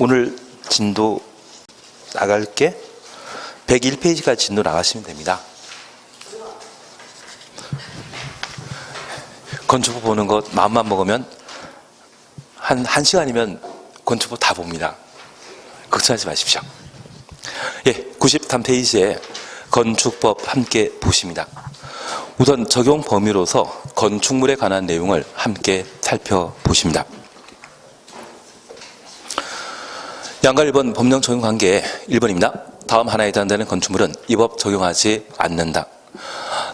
오늘 진도 나갈게 101페이지까지 진도 나가시면 됩니다. 건축부 보는 것 마음만 먹으면 한 1시간이면 건축부 다 봅니다. 걱정하지 마십시오. 예, 93페이지에 건축법 함께 보십니다. 우선 적용 범위로서 건축물에 관한 내용을 함께 살펴보십니다. 양가 1번 법령 적용 관계 1번입니다. 다음 하나에 해당되는 건축물은 이 법 적용하지 않는다.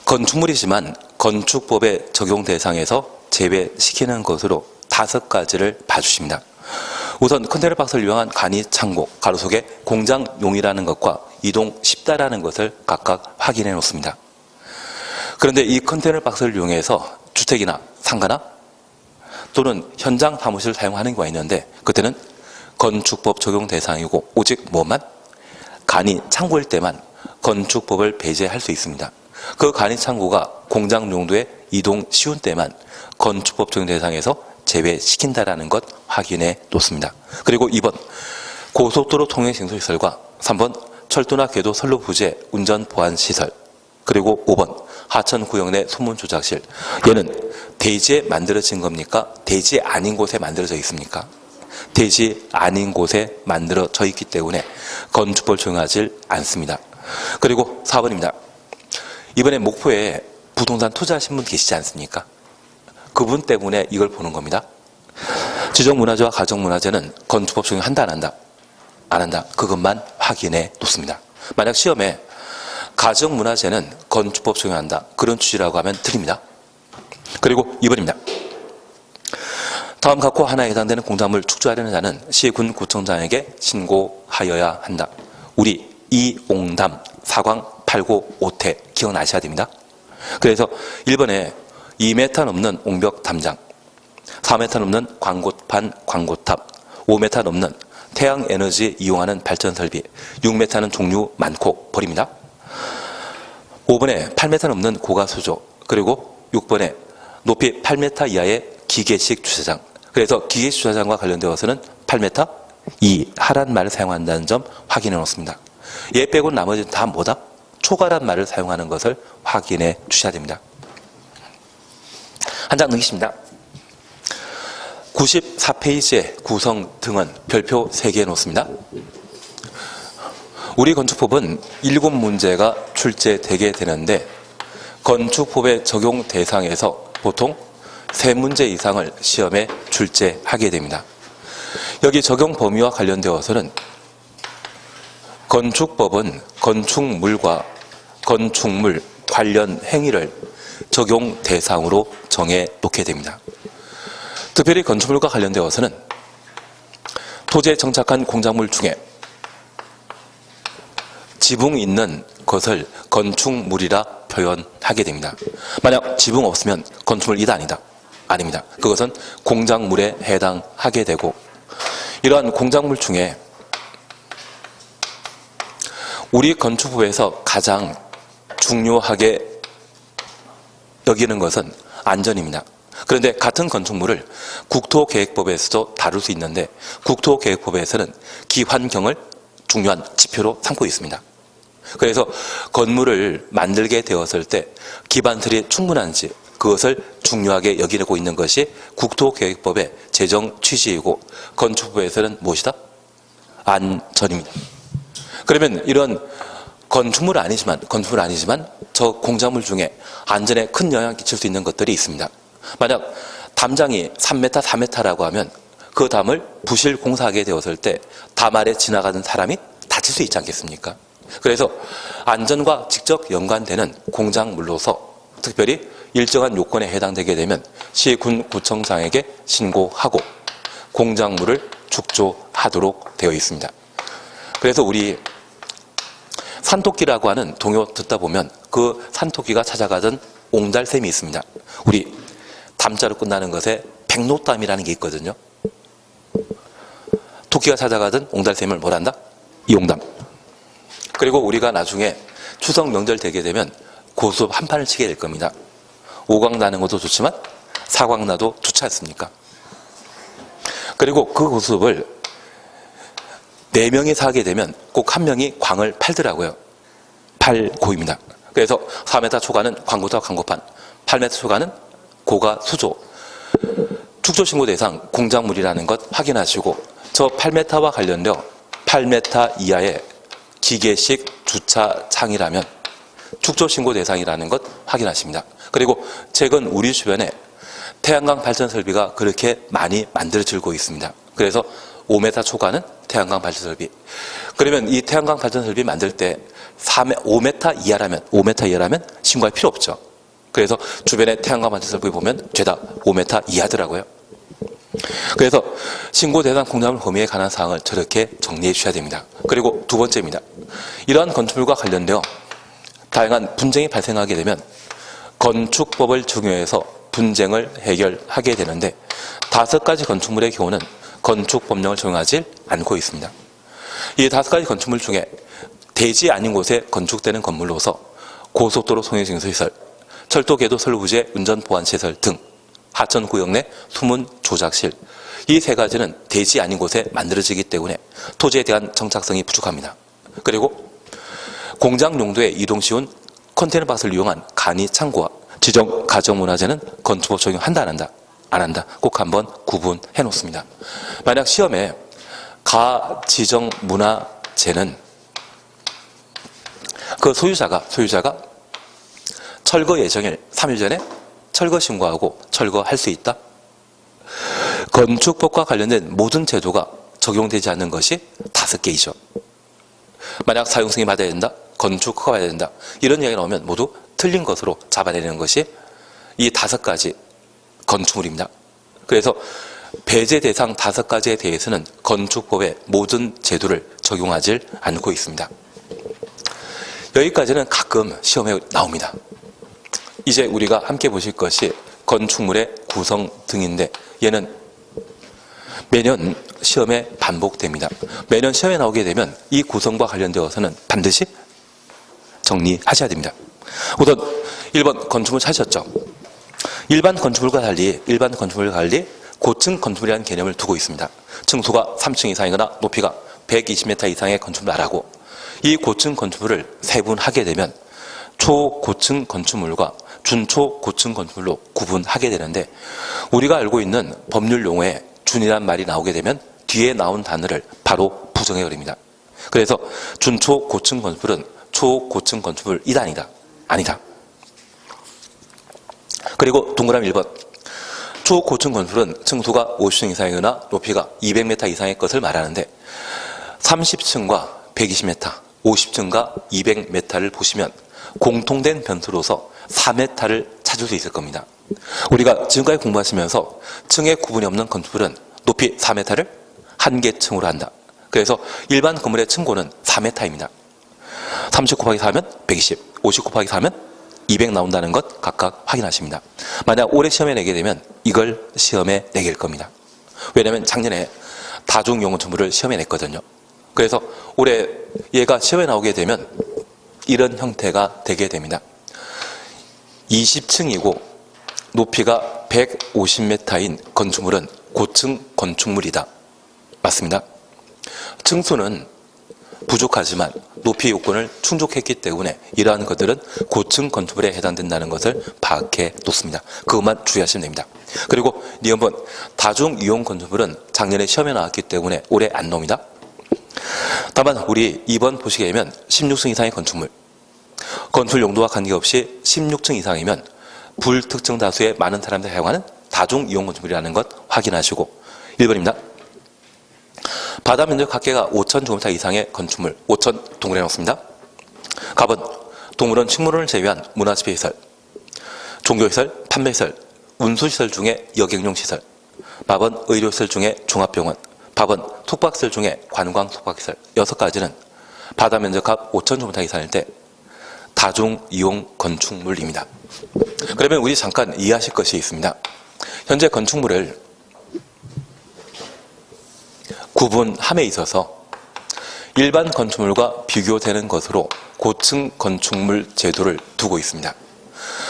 건축물이지만 건축법의 적용 대상에서 제외시키는 것으로 5가지를 봐주십니다. 우선 컨테이너 박스를 이용한 간이 창고, 가로 속에 공장용이라는 것과 이동 쉽다라는 것을 각각 확인해 놓습니다. 그런데 이 컨테이너 박스를 이용해서 주택이나 상가나 또는 현장 사무실을 사용하는 경우가 있는데 그때는 건축법 적용 대상이고 오직 뭐만? 간이 창고일 때만 건축법을 배제할 수 있습니다. 그 간이 창고가 공장 용도의 이동 쉬운 때만 건축법 적용 대상에서 제외시킨다라는 것 확인해 놓습니다. 그리고 2번 고속도로 통행신소시설과 3번 철도나 궤도 선로 부재 운전 보안 시설, 그리고 5번 하천 구역 내 소문 조작실. 얘는 대지에 만들어진 겁니까? 대지 아닌 곳에 만들어져 있습니까? 대지 아닌 곳에 만들어져 있기 때문에 건축법을 적용하지 않습니다. 그리고 4번입니다. 이번에 목포에 부동산 투자하신 분 계시지 않습니까? 그분 때문에 이걸 보는 겁니다. 지정문화재와 가정문화재는 건축법 적용한다 안 한다? 안 한다. 그것만 확인해 놓습니다. 만약 시험에 가정문화재는 건축법 적용한다. 그런 취지라고 하면 틀립니다. 그리고 2번입니다. 다음 각호 하나에 해당되는 공작물 축조하려는 자는 시군 구청장에게 신고하여야 한다. 우리 이옹담 사광 8고 5태 기억나셔야 됩니다. 그래서 1번에 2m 넘는 옹벽 담장, 4m 넘는 광고판 광고탑, 5m 넘는 태양에너지 이용하는 발전설비, 6m는 종류 많고 버립니다. 5번에 8m 넘는 고가수조, 그리고 6번에 높이 8m 이하의 기계식 주차장. 그래서 기계식 주차장과 관련되어서는 8m 이하란 말을 사용한다는 점 확인해 놓습니다. 얘 빼고 나머지는 다 뭐다? 초과란 말을 사용하는 것을 확인해 주셔야 됩니다. 한 장 넘기십니다. 94페이지의 구성 등은 별표 3개 놓습니다. 우리 건축법은 7문제가 출제되게 되는데 건축법의 적용 대상에서 보통 3문제 이상을 시험에 출제하게 됩니다. 여기 적용 범위와 관련되어서는 건축법은 건축물과 건축물 관련 행위를 적용 대상으로 정해 놓게 됩니다. 특별히 건축물과 관련되어서는 토지에 정착한 공작물 중에 지붕이 있는 것을 건축물이라 표현하게 됩니다. 만약 지붕 없으면 건축물이다 아니다? 아닙니다. 그것은 공작물에 해당하게 되고 이러한 공작물 중에 우리 건축법에서 가장 중요하게 여기는 것은 안전입니다. 그런데 같은 건축물을 국토계획법에서도 다룰 수 있는데 국토계획법에서는 기환경을 중요한 지표로 삼고 있습니다. 그래서 건물을 만들게 되었을 때 기반설이 충분한지 그것을 중요하게 여기고 있는 것이 국토계획법의 제정 취지이고 건축법에서는 무엇이다? 안전입니다. 그러면 이런 건축물은 아니지만 저 공작물 중에 안전에 큰 영향을 끼칠 수 있는 것들이 있습니다. 만약 담장이 3m, 4m라고 하면 그 담을 부실 공사하게 되었을 때 담 아래 지나가는 사람이 다칠 수 있지 않겠습니까? 그래서 안전과 직접 연관되는 공작물로서 특별히 일정한 요건에 해당되게 되면 시군 구청장에게 신고하고 공작물을 축조하도록 되어 있습니다. 그래서 우리 산토끼라고 하는 동요 듣다 보면 그 산토끼가 찾아가던 옹달샘이 있습니다. 우리 담자로 끝나는 것에 백로담이라는 게 있거든요. 토끼가 찾아가던 옹달샘을 뭐란다? 이옹담. 그리고 우리가 나중에 추석 명절 되게 되면 고수업 한 판을 치게 될 겁니다. 오광 나는 것도 좋지만 사광 나도 좋지 않습니까? 그리고 그 고수업을 4명이 사게 되면 꼭 1명이 광을 팔더라고요. 팔고입니다. 그래서 4m 초과는 광고타 광고판, 8m 초과는 고가 수조, 축조신고 대상 공작물이라는 것 확인하시고, 저 8m와 관련되어 8m 이하의 기계식 주차장이라면 축조신고 대상이라는 것 확인하십니다. 그리고 최근 우리 주변에 태양광 발전 설비가 그렇게 많이 만들어지고 있습니다. 그래서 5m 초과는 태양광 발전 설비. 그러면 이 태양광 발전 설비 만들 때 5m 이하라면 신고할 필요 없죠. 그래서 주변에 태양광 발전 설비 보면 죄다 5m 이하더라고요. 그래서 신고 대상 공작물 범위에 관한 사항을 저렇게 정리해 주셔야 됩니다. 그리고 두 번째입니다. 이러한 건축물과 관련되어 다양한 분쟁이 발생하게 되면 건축법을 적용해서 분쟁을 해결하게 되는데 5가지 건축물의 경우는 건축법령을 적용하지 않고 있습니다. 이 5가지 건축물 중에 대지 아닌 곳에 건축되는 건물로서 고속도로 통행증서시설, 철도 궤도 선로 부재 운전 보안시설 등 하천 구역 내 수문 조작실, 이 3가지는 대지 아닌 곳에 만들어지기 때문에 토지에 대한 정착성이 부족합니다. 그리고 공장 용도에 이동 쉬운 컨테이너 박스를 이용한 간이 창고와 지정 가정문화재는 건축법 적용한다 안 한다? 안 한다. 꼭 한번 구분해 놓습니다. 만약 시험에 가지정 문화재는 그 소유자가 철거 예정일 3일 전에 철거 신고하고 철거할 수 있다. 건축법과 관련된 모든 제도가 적용되지 않는 것이 5개이죠. 만약 사용 승인 받아야 된다, 건축 허가 받아야 된다, 이런 이야기가 나오면 모두 틀린 것으로 잡아내는 것이 이 5가지 건축물입니다. 그래서 배제 대상 5가지에 대해서는 건축법의 모든 제도를 적용하지 않고 있습니다. 여기까지는 가끔 시험에 나옵니다. 이제 우리가 함께 보실 것이 건축물의 구성 등인데, 얘는 매년 시험에 반복됩니다. 매년 시험에 나오게 되면 이 구성과 관련되어서는 반드시 정리하셔야 됩니다. 우선 1번 건축물 찾으셨죠? 일반 건축물과 달리 고층 건축물이라는 개념을 두고 있습니다. 층수가 3층 이상이거나 높이가 120m 이상의 건축물 말하고, 이 고층 건축물을 세분하게 되면 초고층 건축물과 준초고층 건축물로 구분하게 되는데, 우리가 알고 있는 법률 용어에 준이란 말이 나오게 되면 뒤에 나온 단어를 바로 부정해 버립니다. 그래서 준초고층 건축물은 초고층 건축물이다 아니다? 아니다. 그리고 동그라미 1번. 초고층 건축물은 층수가 50층 이상이거나 높이가 200m 이상의 것을 말하는데, 30층과 120m, 50층과 200m를 보시면 공통된 변수로서 4m를 찾을 수 있을 겁니다. 우리가 지금까지 공부하시면서 층의 구분이 없는 건축물은 높이 4m를 한 개 층으로 한다. 그래서 일반 건물의 층고는 4m입니다. 30 곱하기 4면 120, 50 곱하기 4면 200 나온다는 것 각각 확인하십니다. 만약 올해 시험에 내게 되면 이걸 시험에 내게 될 겁니다. 왜냐하면 작년에 다중용어천물을 시험에 냈거든요. 그래서 올해 얘가 시험에 나오게 되면 이런 형태가 되게 됩니다. 20층이고 높이가 150m인 건축물은 고층 건축물이다. 맞습니다. 층수는 부족하지만 높이 요건을 충족했기 때문에 이러한 것들은 고층 건축물에 해당된다는 것을 파악해 놓습니다. 그것만 주의하시면 됩니다. 그리고 2번, 다중이용 건축물은 작년에 시험에 나왔기 때문에 올해 안 나옵니다. 다만 우리 2번 보시게 되면 16층 이상의 건축물, 건축 용도와 관계없이 16층 이상이면 불특정 다수의 많은 사람들이 사용하는 다중이용 건축물이라는 것 확인하시고, 1번입니다. 바다 면적 합계가 5,000제곱미터 이상의 건축물, 5,000 동그라미 놓습니다. 갑은 동물원 식물원을 제외한 문화집회시설, 종교시설, 판매시설, 운수시설 중에 여객용 시설, 밥은 의료시설 중에 종합병원, 밥은 숙박시설 중에 관광 숙박시설, 6가지는 바다 면적합 5,000제곱미터 이상일 때 다중이용 건축물입니다. 그러면 우리 잠깐 이해하실 것이 있습니다. 현재 건축물을 구분함에 있어서 일반 건축물과 비교되는 것으로 고층 건축물 제도를 두고 있습니다.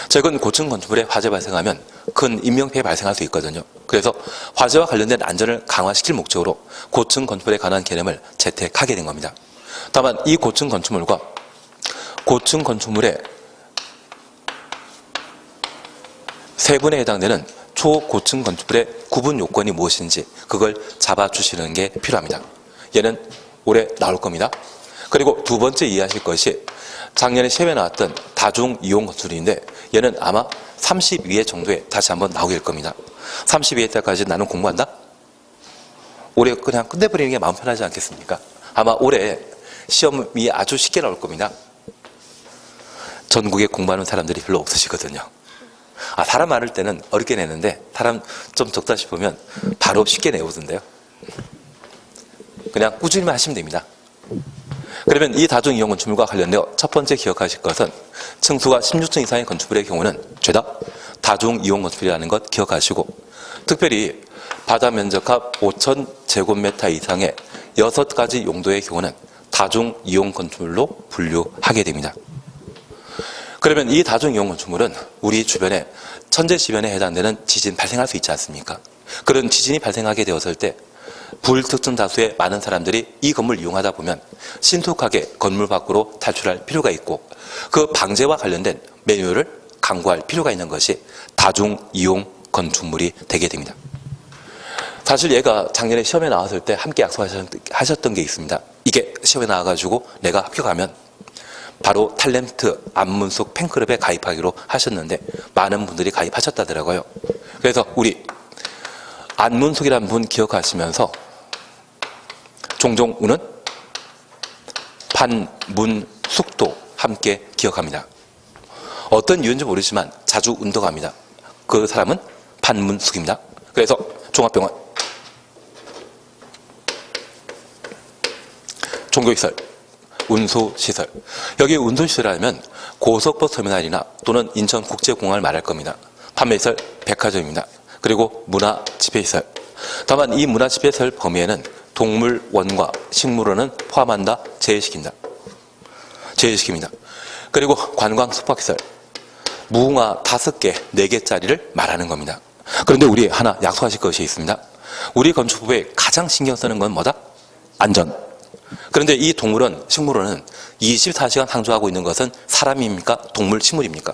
최근 고층 건축물에 화재 발생하면 큰 인명피해 발생할 수 있거든요. 그래서 화재와 관련된 안전을 강화시킬 목적으로 고층 건축물에 관한 개념을 채택하게 된 겁니다. 다만 이 고층 건축물과 고층 건축물의 세분에 해당되는 초고층 건축물의 구분 요건이 무엇인지 그걸 잡아주시는 게 필요합니다. 얘는 올해 나올 겁니다. 그리고 두 번째 이해하실 것이 작년에 시험에 나왔던 다중이용 건축물인데 얘는 아마 32회 정도에 다시 한번 나오게 될 겁니다. 32회 때까지 나는 공부한다? 올해 그냥 끝내버리는 게 마음 편하지 않겠습니까? 아마 올해 시험이 아주 쉽게 나올 겁니다. 전국에 공부하는 사람들이 별로 없으시거든요. 사람 많을 때는 어렵게 내는데 사람 좀 적다 싶으면 바로 쉽게 내오던데요. 그냥 꾸준히만 하시면 됩니다. 그러면 이 다중이용 건축물과 관련되어 첫 번째 기억하실 것은 층수가 16층 이상의 건축물의 경우는 죄다 다중이용 건축물이라는 것 기억하시고, 특별히 바다 면적합 5,000제곱미터 이상의 6가지 용도의 경우는 다중이용 건축물로 분류하게 됩니다. 그러면 이 다중이용 건축물은 우리 주변에 천재지변에 해당되는 지진 발생할 수 있지 않습니까? 그런 지진이 발생하게 되었을 때 불특정 다수의 많은 사람들이 이 건물을 이용하다 보면 신속하게 건물 밖으로 탈출할 필요가 있고, 그 방제와 관련된 매뉴얼을 강구할 필요가 있는 것이 다중이용 건축물이 되게 됩니다. 사실 얘가 작년에 시험에 나왔을 때 함께 약속하셨던 게 있습니다. 이게 시험에 나와가지고 내가 합격하면 바로 탤런트 안문숙 팬클럽에 가입하기로 하셨는데 많은 분들이 가입하셨다더라고요. 그래서 우리 안문숙이라는 분 기억하시면서 종종 우는 판문숙도 함께 기억합니다. 어떤 이유인지 모르지만 자주 운동합니다. 그 사람은 판문숙입니다. 그래서 종합병원, 종교시설, 운수시설. 여기 운수시설이라면 고속버스터미널이나 또는 인천국제공항을 말할 겁니다. 판매시설, 백화점입니다. 그리고 문화집회시설. 다만 이 문화집회시설 범위에는 동물원과 식물원은 포함한다, 제외시킵니다. 그리고 관광 숙박시설, 무궁화 5개, 4개짜리를 말하는 겁니다. 그런데 우리 하나 약속하실 것이 있습니다. 우리 건축법에 가장 신경 쓰는 건 뭐다? 안전. 그런데 이 동물원, 식물원은 24시간 상주하고 있는 것은 사람입니까? 동물, 식물입니까?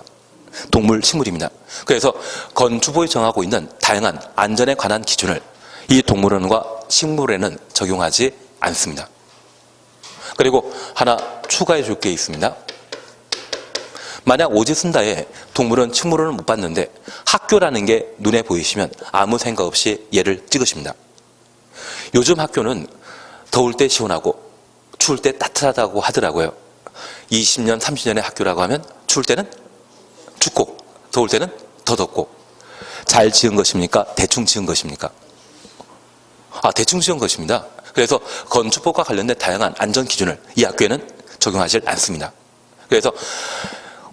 동물, 식물입니다. 그래서 건축법이 정하고 있는 다양한 안전에 관한 기준을 이 동물원과 식물원에는 적용하지 않습니다. 그리고 하나 추가해 줄 게 있습니다. 만약 오지순다에 동물원, 식물원을 못 봤는데 학교라는 게 눈에 보이시면 아무 생각 없이 얘를 찍으십니다. 요즘 학교는 더울 때 시원하고 추울 때 따뜻하다고 하더라고요. 20년, 30년의 학교라고 하면 추울 때는 춥고 더울 때는 더 덥고. 잘 지은 것입니까? 대충 지은 것입니까? 대충 지은 것입니다. 그래서 건축법과 관련된 다양한 안전 기준을 이 학교에는 적용하지 않습니다. 그래서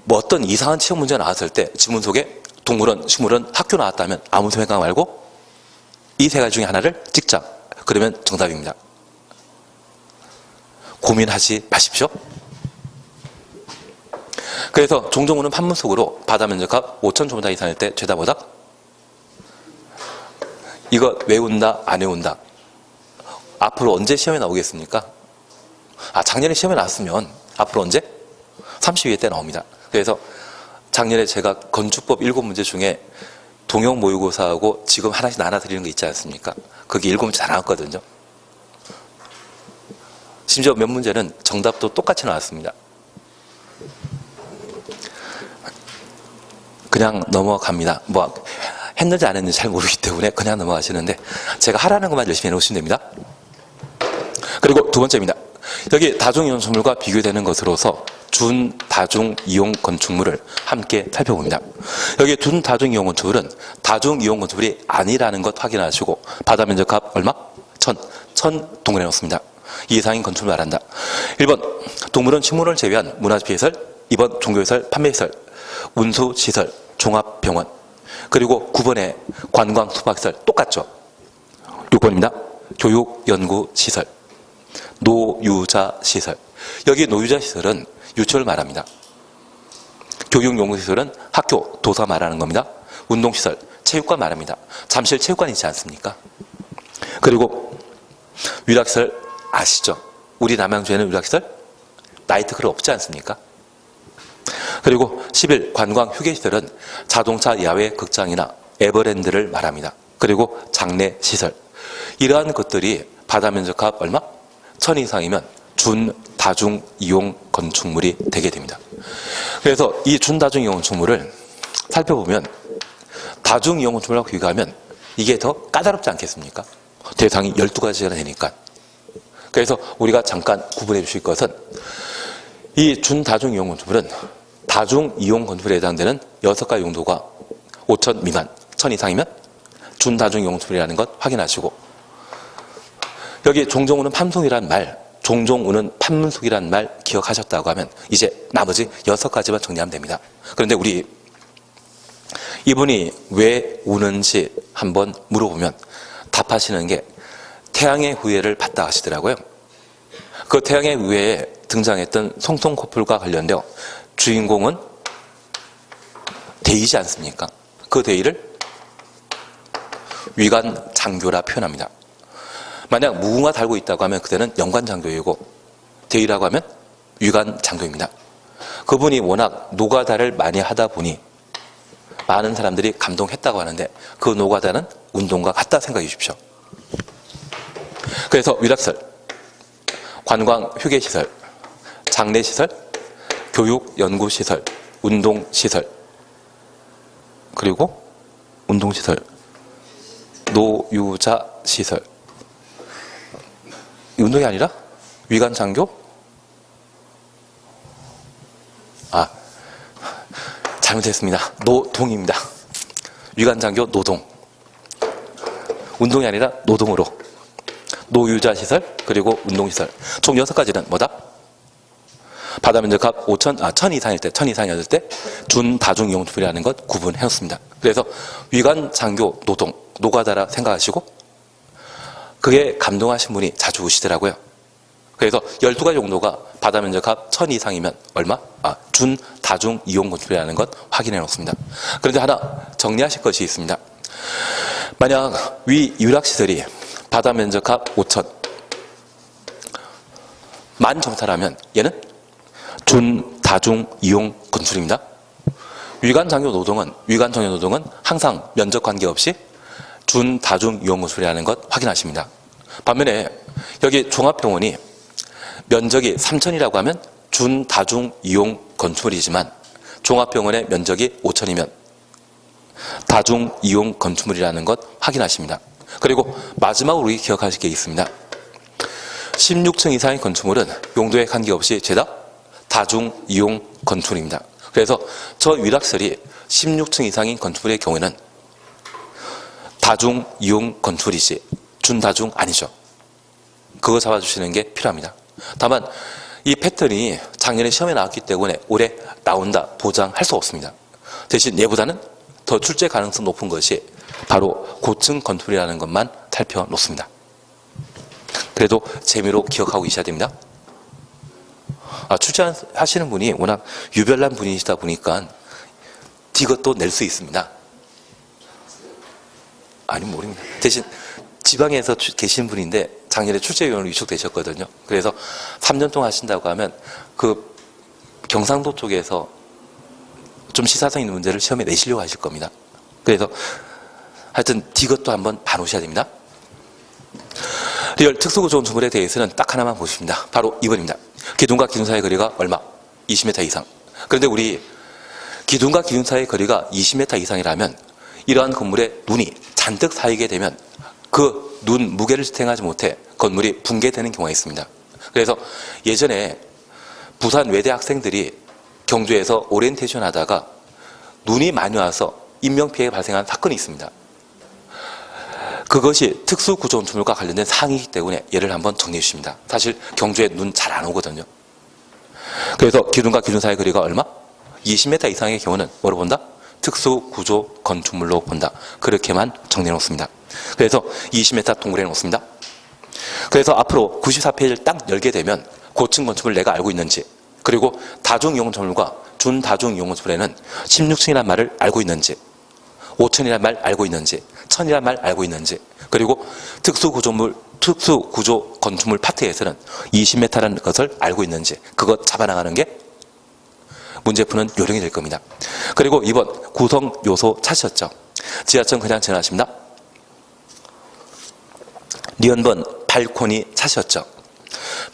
뭐 어떤 이상한 시험 문제가 나왔을 때 지문 속에 동물원, 식물원, 학교 나왔다면 아무 생각 말고 이 세 가지 중에 하나를 찍자. 그러면 정답입니다. 고민하지 마십시오. 그래서 종종 오는 판문 속으로 바다 면적합 5,000제곱미터 이상일 때 죄다 뭐다? 이거 외운다, 안 외운다. 앞으로 언제 시험에 나오겠습니까? 작년에 시험에 나왔으면 앞으로 언제? 32회 때 나옵니다. 그래서 작년에 제가 건축법 7문제 중에 동형 모의고사하고 지금 하나씩 나눠드리는 거 있지 않습니까? 그게 7문제 다 나왔거든요. 심지어 몇 문제는 정답도 똑같이 나왔습니다. 그냥 넘어갑니다. 뭐 했는지 안 했는지 잘 모르기 때문에 그냥 넘어가시는데 제가 하라는 것만 열심히 해놓으시면 됩니다. 그리고 두 번째입니다. 여기 다중이용 건축물과 비교되는 것으로서 준다중이용 건축물을 함께 살펴봅니다. 여기 준다중이용 건축물은 다중이용 건축물이 아니라는 것 확인하시고 바다 면적합 얼마? 1000 동그라미 넣습니다. 이 이상인 건축물을 말한다. 1번 동물원, 식물원을 제외한 문화시설, 2번 종교시설, 판매시설, 운수시설, 종합병원. 그리고 9번에 관광 숙박시설 똑같죠. 6번입니다. 교육연구시설, 노유자시설. 여기 노유자시설은 유치원을 말합니다. 교육용시설은 학교, 도서 말하는 겁니다. 운동시설, 체육관 말합니다. 잠실 체육관 있지 않습니까? 그리고 유락시설 아시죠? 우리 남양주에는 유락시설 나이트클럽 없지 않습니까? 그리고 11 관광 휴게시설은 자동차 야외 극장이나 에버랜드를 말합니다. 그리고 장례시설, 이러한 것들이 바다 면적합 얼마? 1000 이상이면 준다중 이용 건축물이 되게 됩니다. 그래서 이 준다중 이용 건축물을 살펴보면 다중 이용 건축물하고 비교하면 이게 더 까다롭지 않겠습니까? 대상이 12가지가 되니까. 그래서 우리가 잠깐 구분해 주실 것은 이 준다중 이용 건축물은 다중 이용 건축물에 해당되는 6가지 용도가 5천 미만, 1000 이상이면 준다중 이용 건축물이라는 것 확인하시고, 여기 종종 오는 팜송이란 말, 종종 오는 판문속이란 말 기억하셨다고 하면 이제 나머지 6가지만 정리하면 됩니다. 그런데 우리 이분이 왜 우는지 한번 물어보면 답하시는 게 태양의 후예를 봤다 하시더라고요. 그 태양의 후예에 등장했던 송송코풀과 관련되어 주인공은 대의지 않습니까? 그 대의를 위관장교라 표현합니다. 만약 무궁화 달고 있다고 하면 그때는 영관장교이고, 대의라고 하면 위관장교입니다. 그분이 워낙 노가다를 많이 하다 보니 많은 사람들이 감동했다고 하는데 그 노가다는 운동과 같다 생각해 주십시오. 그래서 유락시설, 관광 휴게시설, 장례시설, 교육 연구시설, 운동시설, 그리고 운동시설, 노유자시설, 운동이 아니라 위관장교? 잘못했습니다. 노동입니다. 위관장교 노동. 운동이 아니라 노동으로. 노유자시설, 그리고 운동시설. 총 6가지는 뭐다? 바다 면적합 1000 이상일 때, 1000 이상이었을 때 준다중 이용 건축물이라는 것 구분해놓습니다. 그래서 위관장교 노동, 노가다라 생각하시고, 그게 감동하신 분이 자주 오시더라고요. 그래서 12가지 용도가 바다 면적합 1000 이상이면 얼마? 준다중 이용 건축물이라는 것 확인해 놓습니다. 그런데 하나 정리하실 것이 있습니다. 만약 위 유락시설이 바다 면적합 5000, 만 정타라면 얘는 준다중 이용 건축입니다. 위관장교 노동은 항상 면적 관계없이 준다중 이용 건축이라는 것 확인하십니다. 반면에 여기 종합병원이 면적이 3000이라고 하면 준다중 이용 건축물이지만 종합병원의 면적이 5000이면 다중 이용 건축물이라는 것 확인하십니다. 그리고 마지막으로 기억하실 게 있습니다. 16층 이상의 건축물은 용도에 관계없이 죄다 다중 이용 건축물입니다. 그래서 저 유락시설이 16층 이상인 건축물의 경우에는 다중 이용 건축이지 준다중 아니죠. 그거 잡아주시는 게 필요합니다. 다만 이 패턴이 작년에 시험에 나왔기 때문에 올해 나온다 보장할 수 없습니다. 대신 얘보다는 더 출제 가능성 높은 것이 바로 고층 건축이라는 것만 살펴놓습니다. 그래도 재미로 기억하고 계셔야 됩니다. 출제하시는 분이 워낙 유별난 분이시다 보니까 이것도 낼 수 있습니다. 아니 모릅니다. 대신 지방에서 계신 분인데 작년에 출제위원으로 위촉되셨거든요. 그래서 3년 동안 하신다고 하면 그 경상도 쪽에서 좀 시사성 있는 문제를 시험에 내시려고 하실 겁니다. 그래서 하여튼 이것도 한번 봐놓으셔야 됩니다. 리얼 특수구조 건축물에 대해서는 딱 하나만 보십니다. 바로 2번입니다. 기둥과 기둥 사이의 거리가 얼마? 20m 이상. 그런데 우리 기둥과 기둥 사이의 거리가 20m 이상이라면 이러한 건물에 눈이 잔뜩 쌓이게 되면 그 눈 무게를 지탱하지 못해 건물이 붕괴되는 경우가 있습니다. 그래서 예전에 부산 외대 학생들이 경주에서 오리엔테이션 하다가 눈이 많이 와서 인명피해가 발생한 사건이 있습니다. 그것이 특수구조 건축물과 관련된 사항이기 때문에 얘를 한번 정리해 주십니다. 사실 경주에 눈 잘 안 오거든요. 그래서 기둥과 기둥 사이의 거리가 얼마? 20m 이상의 경우는 뭐로 본다? 특수구조 건축물로 본다. 그렇게만 정리해 놓습니다. 그래서 20m 동그래 놓습니다. 그래서 앞으로 94페이지를 딱 열게 되면 고층 건축물 내가 알고 있는지, 그리고 다중 이용 건축물과 준다중 용어집에는 16층이라는 말을 알고 있는지, 5층이라는 말 알고 있는지, 1000이라는 말 알고 있는지, 그리고 특수구조 건축물 파트에서는 20m라는 것을 알고 있는지, 그것 잡아나가는 게 문제 푸는 요령이 될 겁니다. 그리고 2번 구성 요소 찾으셨죠? 지하철 그냥 지나십니다. 니은번 발코니 찾으셨죠?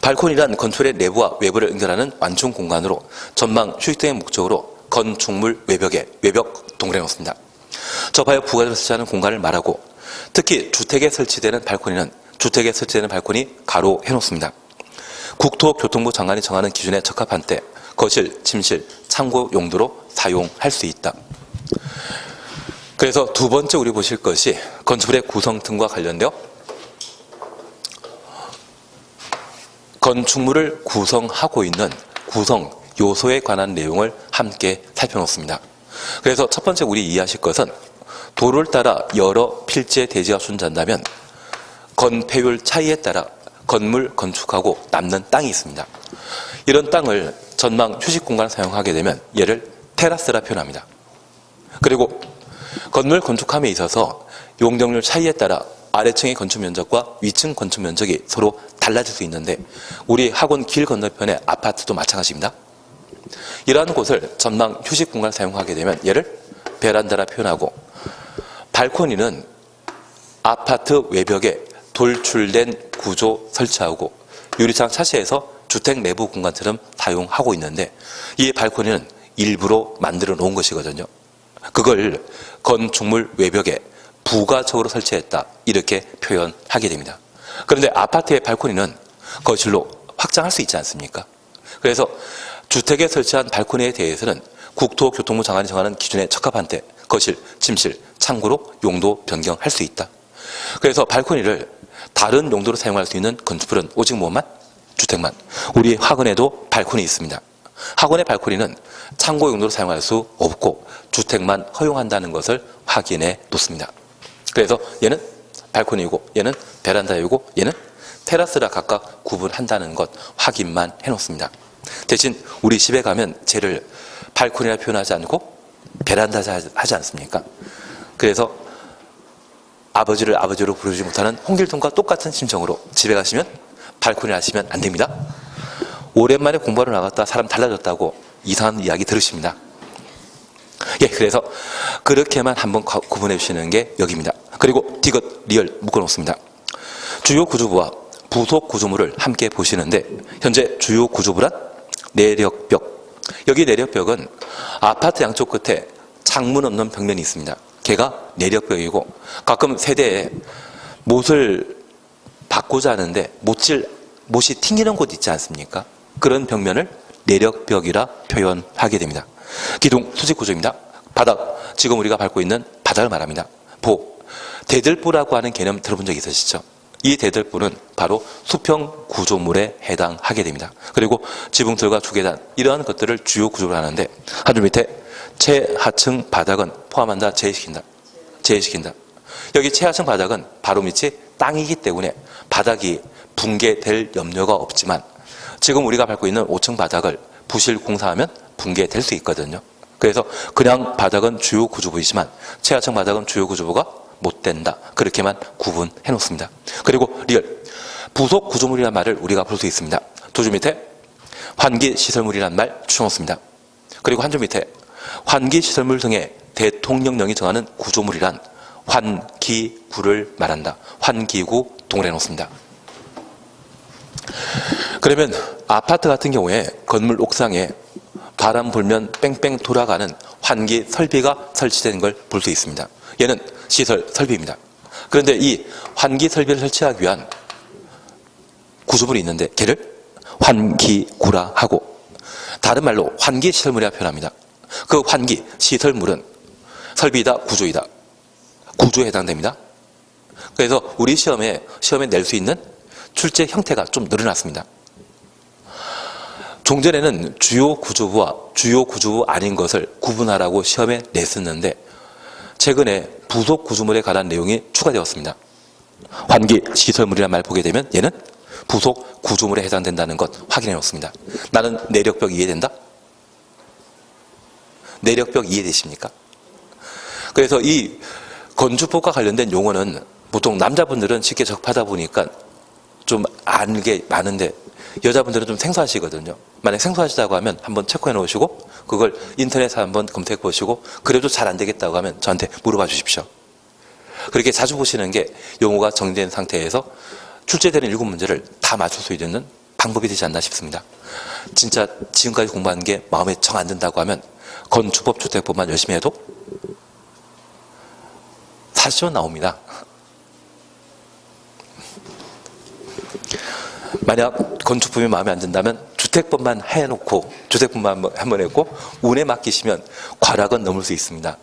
발코니란 건축물의 내부와 외부를 연결하는 완충 공간으로 전망 휴식 등의 목적으로 건축물 외벽 동그라미 놓습니다. 접하여 부가적으로 설치하는 공간을 말하고, 특히 주택에 설치되는 발코니는 주택에 설치되는 발코니 가로 해놓습니다. 국토교통부 장관이 정하는 기준에 적합한 때 거실, 침실, 창고 용도로 사용할 수 있다. 그래서 두 번째 우리 보실 것이 건축물의 구성 등과 관련되어 건축물을 구성하고 있는 구성 요소에 관한 내용을 함께 살펴놓습니다. 그래서 첫 번째 우리 이해하실 것은 도를 따라 여러 필지의 대지가 존재한다면 건폐율 차이에 따라 건물 건축하고 남는 땅이 있습니다. 이런 땅을 전망 휴식 공간을 사용하게 되면 얘를 테라스라 표현합니다. 그리고 건물 건축함에 있어서 용적률 차이에 따라 아래층의 건축 면적과 위층 건축 면적이 서로 달라질 수 있는데 우리 학원 길 건너편의 아파트도 마찬가지입니다. 이러한 곳을 전망 휴식 공간을 사용하게 되면 얘를 베란다라 표현하고, 발코니는 아파트 외벽에 돌출된 구조 설치하고 유리창 차시해서 주택 내부 공간처럼 사용하고 있는데, 이 발코니는 일부러 만들어 놓은 것이거든요. 그걸 건축물 외벽에 부가적으로 설치했다, 이렇게 표현하게 됩니다. 그런데 아파트의 발코니는 거실로 확장할 수 있지 않습니까? 그래서 주택에 설치한 발코니에 대해서는 국토교통부 장관이 정하는 기준에 적합한 때 거실, 침실, 창고로 용도 변경할 수 있다. 그래서 발코니를 다른 용도로 사용할 수 있는 건축물은 오직 뭐만? 주택만. 우리 학원에도 발코니 있습니다. 학원의 발코니는 창고 용도로 사용할 수 없고 주택만 허용한다는 것을 확인해 놓습니다. 그래서 얘는 발코니이고 얘는 베란다이고 얘는 테라스라 각각 구분한다는 것 확인만 해 놓습니다. 대신 우리 집에 가면 쟤를 발코니라 표현하지 않고 베란다 하지 않습니까? 그래서 아버지를 아버지로 부르지 못하는 홍길동과 똑같은 심정으로 집에 가시면 발코니 하시면 안 됩니다. 오랜만에 공부하러 나갔다 사람 달라졌다고 이상한 이야기 들으십니다. 예, 그래서 그렇게만 한번 구분해 주시는 게 여기입니다. 그리고 디귿, 리얼 묶어놓습니다. 주요 구조부와 부속 구조물을 함께 보시는데, 현재 주요 구조부란 내력벽. 여기 내력벽은 아파트 양쪽 끝에 창문 없는 벽면이 있습니다. 걔가 내력벽이고, 가끔 세대에 못을 받고자 하는데 못이 튕기는 곳 있지 않습니까? 그런 벽면을 내력벽이라 표현하게 됩니다. 기둥 수직 구조입니다. 바닥, 지금 우리가 밟고 있는 바닥을 말합니다. 대들보라고 하는 개념 들어본 적 있으시죠? 이 대들보는 바로 수평 구조물에 해당하게 됩니다. 그리고 지붕틀과 주계단, 이러한 것들을 주요 구조로 하는데, 한 줄 밑에 최하층 바닥은 포함한다, 제외시킨다. 여기 최하층 바닥은 바로 밑이 땅이기 때문에 바닥이 붕괴될 염려가 없지만, 지금 우리가 밟고 있는 5층 바닥을 부실 공사하면 붕괴될 수 있거든요. 그래서 그냥 바닥은 주요 구조부이지만 최하층 바닥은 주요 구조부가 못 된다, 그렇게만 구분해 놓습니다. 그리고 리얼, 부속 구조물이라는 말을 우리가 볼 수 있습니다. 두 줄 밑에 환기시설물이라는 말 추놓습니다. 그리고 한 줄 밑에 환기시설물 등의 대통령령이 정하는 구조물이란 환기구를 말한다. 환기구 동그라미 놓습니다. 그러면 아파트 같은 경우에 건물 옥상에 바람 불면 뺑뺑 돌아가는 환기 설비가 설치된 걸 볼 수 있습니다. 얘는 시설 설비입니다. 그런데 이 환기 설비를 설치하기 위한 구조물이 있는데 걔를 환기구라 하고, 다른 말로 환기 시설물이라 표현합니다. 그 환기 시설물은 설비이다, 구조이다. 구조에 해당됩니다. 그래서 우리 시험에 낼 수 있는 출제 형태가 좀 늘어났습니다. 종전에는 주요 구조부와 주요 구조부 아닌 것을 구분하라고 시험에 냈었는데, 최근에 부속 구조물에 관한 내용이 추가되었습니다. 환기 시설물이라는 말 보게 되면 얘는 부속 구조물에 해당된다는 것 확인해 놓습니다. 나는 내력벽 이해된다? 내력벽 이해되십니까? 그래서 이 건축법과 관련된 용어는 보통 남자분들은 쉽게 접하다 보니까 좀 아는 게 많은데 여자분들은 좀 생소하시거든요. 만약 생소하시다고 하면 한번 체크해 놓으시고 그걸 인터넷에 한번 검색해 보시고 그래도 잘 안 되겠다고 하면 저한테 물어봐 주십시오. 그렇게 자주 보시는 게 용어가 정리된 상태에서 출제되는 7문제를 다 맞출 수 있는 방법이 되지 않나 싶습니다. 진짜 지금까지 공부한 게 마음에 정 안 든다고 하면 건축법, 주택법만 열심히 해도 40원 나옵니다. 만약 건축법이 마음에 안 든다면 주택법만 해놓고 주택법만 한번 했고 운에 맡기시면 과락은 넘을 수 있습니다.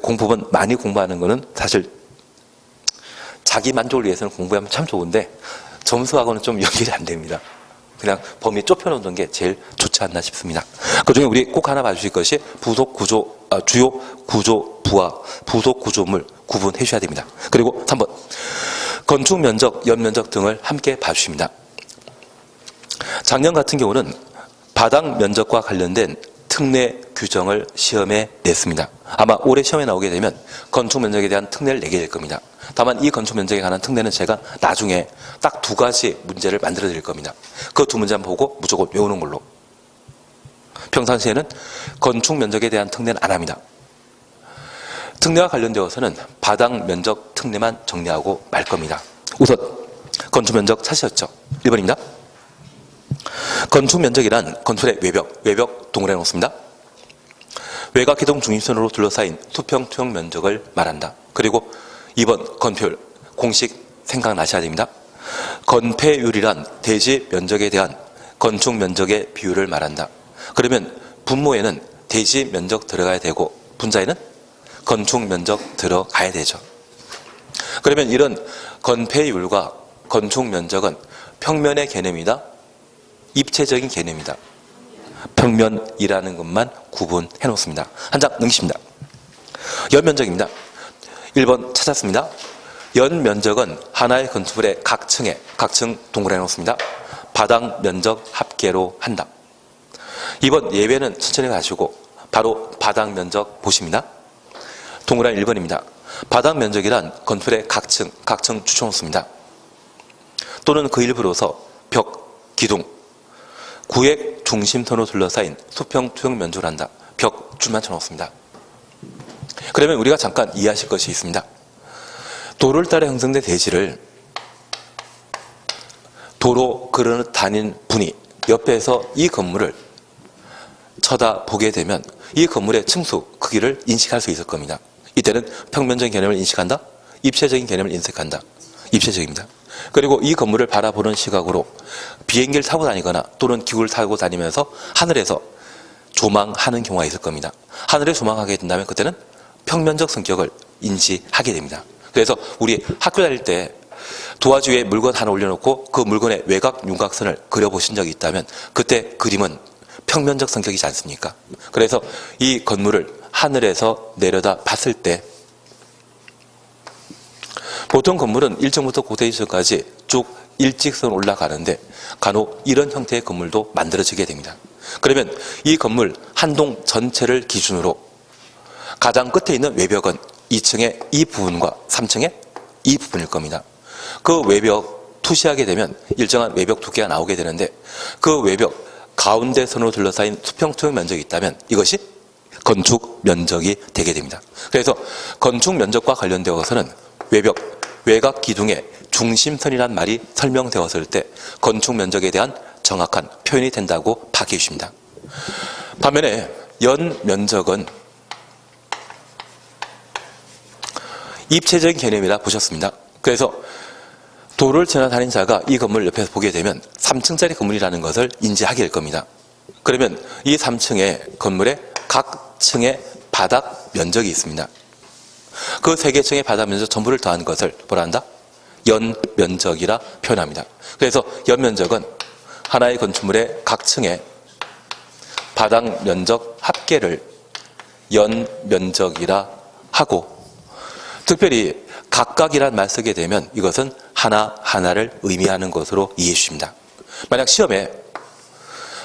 공법은 많이 공부하는 거는 사실 자기 만족을 위해서는 공부하면 참 좋은데 점수하고는 좀 연결이 안 됩니다. 그냥 범위 좁혀놓는 게 제일 좋지 않나 싶습니다. 그중에 우리 꼭 하나 봐주실 것이 주요 구조 부와 부속 구조물 구분해 주셔야 됩니다. 그리고 3번 건축 면적, 연면적 등을 함께 봐주십니다. 작년 같은 경우는 바닥 면적과 관련된 특례 규정을 시험에 냈습니다. 아마 올해 시험에 나오게 되면 건축 면적에 대한 특례를 내게 될 겁니다. 다만 이 건축 면적에 관한 특례는 제가 나중에 딱 2가지 문제를 만들어 드릴 겁니다. 그 2문제만 보고 무조건 외우는 걸로. 평상시에는 건축 면적에 대한 특례는 안 합니다. 특례와 관련되어서는 바닥 면적 특례만 정리하고 말 겁니다. 우선 건축 면적 찾으셨죠? 1번입니다. 건축 면적이란 건물의 외벽 동그라미 놓습니다. 외곽 기둥 중심선으로 둘러싸인 수평 투영 면적을 말한다. 그리고 2번 건폐율 공식 생각나셔야 됩니다. 건폐율이란 대지 면적에 대한 건축 면적의 비율을 말한다. 그러면 분모에는 대지 면적 들어가야 되고 분자에는 건축 면적 들어가야 되죠. 그러면 이런 건폐율과 건축 면적은 평면의 개념이다. 입체적인 개념이다. 평면이라는 것만 구분해 놓습니다. 한 장 넘기십니다. 연면적입니다. 1번 찾았습니다. 연면적은 하나의 건축물의 각층 동그라미 놓습니다. 바닥 면적 합계로 한다. 2번 예외는 천천히 가시고 바로 바닥 면적 보십니다. 동그라미 1번입니다. 바닥 면적이란 건물의 각층 추천놓습니다. 또는 그 일부로서 벽, 기둥, 구획 중심선으로 둘러싸인 수평 투영 면적을 한다. 벽 줄만 쳐놓습니다. 그러면 우리가 잠깐 이해하실 것이 있습니다. 도로를 따라 형성된 대지를 도로 다닌 분이 옆에서 이 건물을 쳐다보게 되면 이 건물의 층수 크기를 인식할 수 있을 겁니다. 이때는 평면적인 개념을 인식한다. 입체적인 개념을 인식한다. 입체적입니다. 그리고 이 건물을 바라보는 시각으로 비행기를 타고 다니거나 또는 기구를 타고 다니면서 하늘에서 조망하는 경우가 있을 겁니다. 하늘에 조망하게 된다면 그때는 평면적 성격을 인지하게 됩니다. 그래서 우리 학교 다닐 때 도화지 위에 물건 하나 올려놓고 그 물건의 외곽 윤곽선을 그려보신 적이 있다면 그때 그림은 평면적 성격이지 않습니까? 그래서 이 건물을 하늘에서 내려다 봤을 때 보통 건물은 1층부터 고대지층까지 쭉 일직선 올라가는데 간혹 이런 형태의 건물도 만들어지게 됩니다. 그러면 이 건물 한 동 전체를 기준으로 가장 끝에 있는 외벽은 2층의 이 부분과 3층의 이 부분일 겁니다. 그 외벽 투시하게 되면 일정한 외벽 두께가 나오게 되는데 그 외벽 가운데 선으로 둘러싸인 수평 투영 면적이 있다면 이것이 건축 면적이 되게 됩니다. 그래서 건축 면적과 관련되어서는 외곽 기둥의 중심선이라는 말이 설명되었을 때 건축 면적에 대한 정확한 표현이 된다고 파악해 주십니다. 반면에 연면적은 입체적인 개념이라 보셨습니다. 그래서 도로를 지나다닌 자가 이 건물을 옆에서 보게 되면 3층짜리 건물이라는 것을 인지하게 될 겁니다. 그러면 이 3층의 건물의 각 층의 바닥 면적이 있습니다. 그 3개 층의 바닥 면적 전부를 더한 것을 뭐라 한다? 연면적이라 표현합니다. 그래서 연면적은 하나의 건축물의 각 층의 바닥 면적 합계를 연면적이라 하고 특별히 각각이란 말 쓰게 되면 이것은 하나하나를 의미하는 것으로 이해해 주십니다. 만약 시험에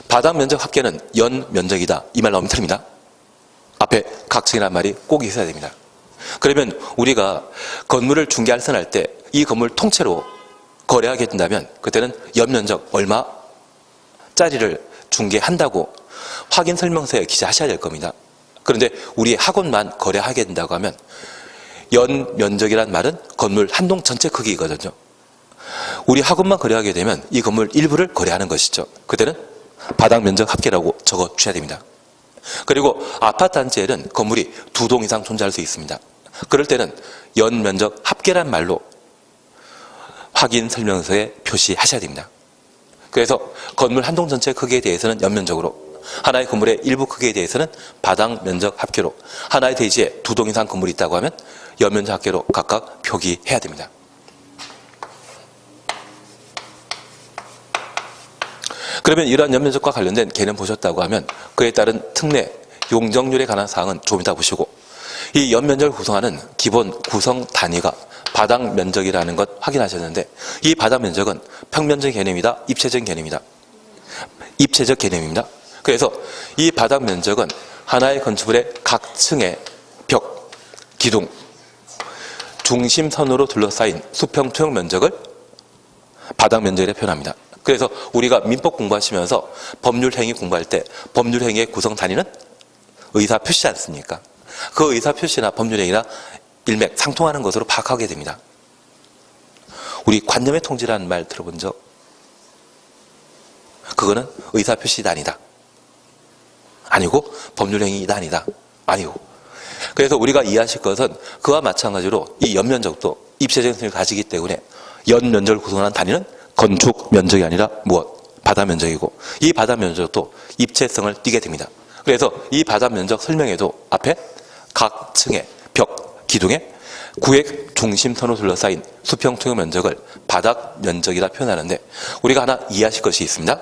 바닥 면적 합계는 연 면적이다. 이 말 나오면 틀립니다. 앞에 각층이라는 말이 꼭 있어야 됩니다. 그러면 우리가 건물을 중개할선할 때 이 건물 통째로 거래하게 된다면 그때는 연면적 얼마짜리를 중개한다고 확인 설명서에 기재하셔야 될 겁니다. 그런데 우리 학원만 거래하게 된다고 하면 연면적이란 말은 건물 한 동 전체 크기거든요. 우리 학원만 거래하게 되면 이 건물 일부를 거래하는 것이죠. 그때는 바닥 면적 합계라고 적어 주셔야 됩니다. 그리고 아파트 단지에는 건물이 2동 이상 존재할 수 있습니다. 그럴 때는 연면적 합계란 말로 확인 설명서에 표시하셔야 됩니다. 그래서 건물 한 동 전체 크기에 대해서는 연면적으로, 하나의 건물의 일부 크기에 대해서는 바닥 면적 합계로, 하나의 대지에 2동 이상 건물이 있다고 하면 연면적 합계로 각각 표기해야 됩니다. 그러면 이러한 연면적과 관련된 개념 보셨다고 하면 그에 따른 특례, 용적률에 관한 사항은 좀 이따 보시고, 이 연면적을 구성하는 기본 구성 단위가 바닥 면적이라는 것 확인하셨는데, 이 바닥 면적은 평면적 개념이다, 입체적 개념이다. 입체적 개념입니다. 그래서 이 바닥 면적은 하나의 건축물의 각 층의 벽, 기둥, 중심선으로 둘러싸인 수평 투영 면적을 바닥 면적이라 표현합니다. 그래서 우리가 민법 공부하시면서 법률행위 공부할 때 법률행위의 구성 단위는 의사표시지 않습니까? 그 의사표시나 법률행위나 일맥 상통하는 것으로 파악하게 됩니다. 우리 관념의 통지라는 말 들어본 적? 그거는 의사표시 단위다. 아니고 법률행위 단위다. 아니고. 그래서 우리가 이해하실 것은 그와 마찬가지로 이 연면적도 입체적인 성을 가지기 때문에 연면적을 구성하는 단위는 건축 면적이 아니라 무엇? 바닥 면적이고, 이 바닥 면적도 입체성을 띠게 됩니다. 그래서 이 바닥 면적 설명에도 앞에 각 층의 벽, 기둥의 구획 중심선으로 둘러싸인 수평 투영 면적을 바닥 면적이라 표현하는데, 우리가 하나 이해하실 것이 있습니다.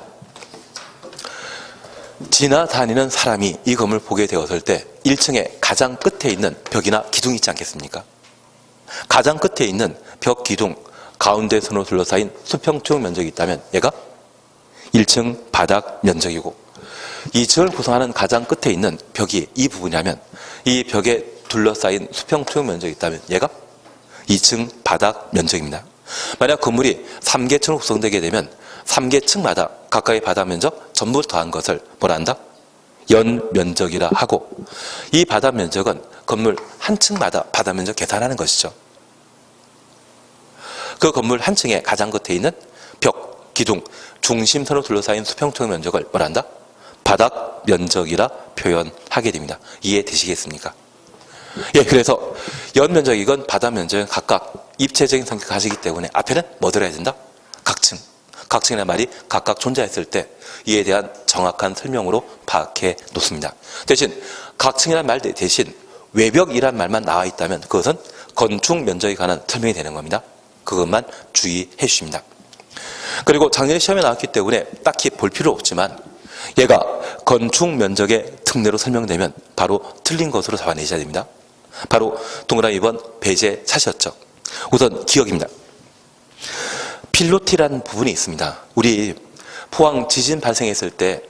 지나다니는 사람이 이 건물을 보게 되었을 때 1층에 가장 끝에 있는 벽이나 기둥이 있지 않겠습니까? 가장 끝에 있는 벽, 기둥, 가운데 선으로 둘러싸인 수평 투영 면적이 있다면 얘가 1층 바닥 면적이고, 2층을 구성하는 가장 끝에 있는 벽이 이 부분이라면 이 벽에 둘러싸인 수평 투영 면적이 있다면 얘가 2층 바닥 면적입니다. 만약 건물이 3개층으로 구성되게 되면 3개층마다 각각의 바닥 면적 전부 더한 것을 뭐라 한다? 연면적이라 하고, 이 바닥 면적은 건물 한 층마다 바닥 면적 계산하는 것이죠. 그 건물 한 층에 가장 끝에 있는 벽, 기둥, 중심선으로 둘러싸인 수평 투영 면적을 뭐라 한다? 바닥 면적이라 표현하게 됩니다. 이해되시겠습니까? 예, 그래서 연면적이건 바닥 면적은 각각 입체적인 성격을 가지기 때문에 앞에는 뭐 들어야 된다? 각층. 각층이라는 말이 각각 존재했을 때 이에 대한 정확한 설명으로 파악해 놓습니다. 대신 각층이라는 말 대신 외벽이란 말만 나와 있다면 그것은 건축 면적에 관한 설명이 되는 겁니다. 그것만 주의해 주십니다. 그리고 작년에 시험에 나왔기 때문에 딱히 볼 필요 없지만 얘가 건축 면적의 특례로 설명되면 바로 틀린 것으로 잡아내셔야 됩니다. 바로 동그라미 2번 배제 사셨죠. 우선 기억입니다. 필로티라는 부분이 있습니다. 우리 포항 지진 발생했을 때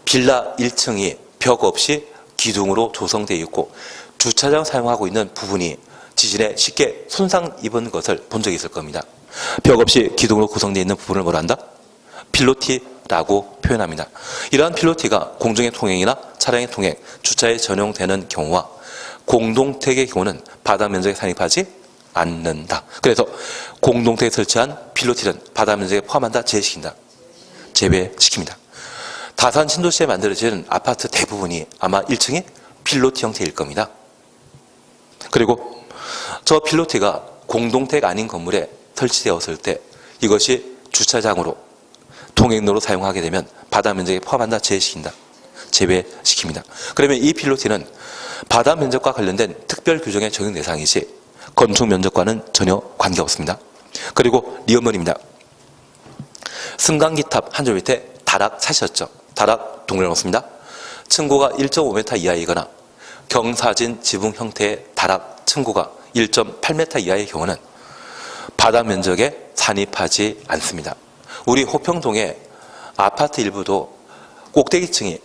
빌라 1층이 벽 없이 기둥으로 조성되어 있고 주차장 사용하고 있는 부분이 지진에 쉽게 손상 입은 것을 본 적이 있을 겁니다. 벽 없이 기둥으로 구성되어 있는 부분을 뭐라 한다? 필로티라고 표현합니다. 이러한 필로티가 공중의 통행이나 차량의 통행, 주차에 전용되는 경우와 공동택의 경우는 바닥 면적에 산입하지 않는다. 그래서 공동택에 설치한 필로티는 바닥 면적에 포함한다, 제외시킨다. 제외시킵니다. 다산 신도시에 만들어지는 아파트 대부분이 아마 1층이 필로티 형태일 겁니다. 그리고 저 필로티가 공동택 아닌 건물에 설치되었을 때 이것이 주차장으로 통행로로 사용하게 되면 바닥 면적에 포함한다, 제외시킨다. 제외시킵니다. 그러면 이 필로티는 바닥 면적과 관련된 특별 규정의 적용 대상이지 건축 면적과는 전혀 관계없습니다. 그리고 리어머니입니다. 승강기탑 한 줄 밑에 다락 사셨죠. 다락 동그라미 없습니다. 층고가 1.5m 이하이거나 경사진 지붕 형태의 다락 층고가 1.8m 이하의 경우는 바닥 면적에 산입하지 않습니다. 우리 호평동의 아파트 일부도 꼭대기층이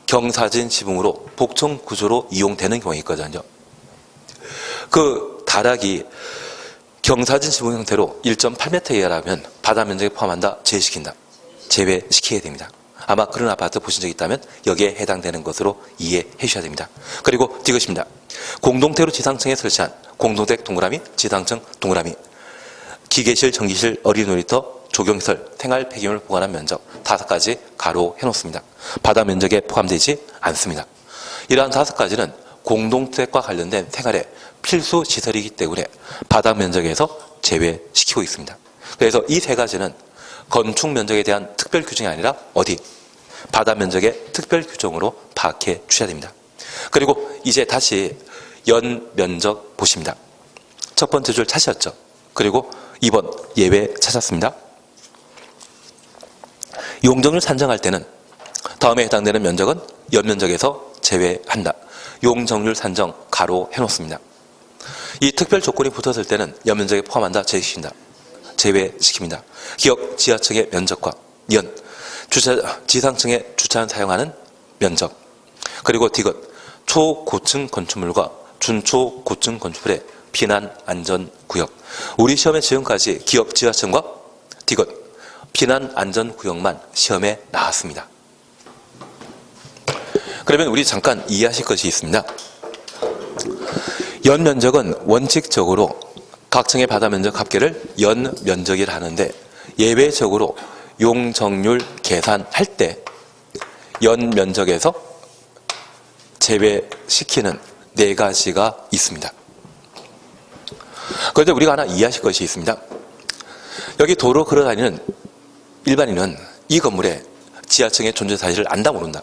경사진 지붕으로 복층 구조로 이용되는 경우가 있거든요. 그 다락이 경사진 지붕 형태로 1.8m 이하라면 바다 면적에 포함한다, 제외시킨다. 제외시켜야 됩니다. 아마 그런 아파트 보신 적 있다면 여기에 해당되는 것으로 이해해 주셔야 됩니다. 그리고 이것입니다. 공동태로 지상층에 설치한 공동택 동그라미, 지상층 동그라미, 기계실, 전기실, 어린이놀이터, 조경시설, 생활 폐기물 보관한 면적 5가지 가로 해놓습니다. 바다 면적에 포함되지 않습니다. 이러한 5가지는 공동택과 관련된 생활의 필수 시설이기 때문에 바다 면적에서 제외시키고 있습니다. 그래서 이 3가지는 건축 면적에 대한 특별 규정이 아니라 어디? 바다 면적의 특별 규정으로 파악해 주셔야 됩니다. 그리고 이제 다시 연 면적 보십니다. 첫 번째 줄 찾으셨죠? 그리고 2번 예외 찾았습니다. 용적률 산정할 때는 다음에 해당되는 면적은 연면적에서 제외한다. 용적률 산정 가로 해놓습니다. 이 특별 조건이 붙었을 때는 연면적에 포함한다, 제외시킨다. 제외시킵니다. 기업 지하층의 면적과 지상층의 주차장 사용하는 면적, 그리고 디귿 초고층 건축물과 준초고층 건축물의 피난 안전 구역. 우리 시험에 지금까지 기업 지하층과 디귿 피난 안전 구역만 시험에 나왔습니다. 그러면 우리 잠깐 이해하실 것이 있습니다. 연면적은 원칙적으로 각 층의 바다 면적 합계를 연면적이라 하는데, 예외적으로 용적률 계산할 때 연면적에서 제외시키는 4가지가 있습니다. 그런데 우리가 하나 이해하실 것이 있습니다. 여기 도로 걸어다니는 일반인은 이 건물의 지하층의 존재 사실을 안다, 모른다?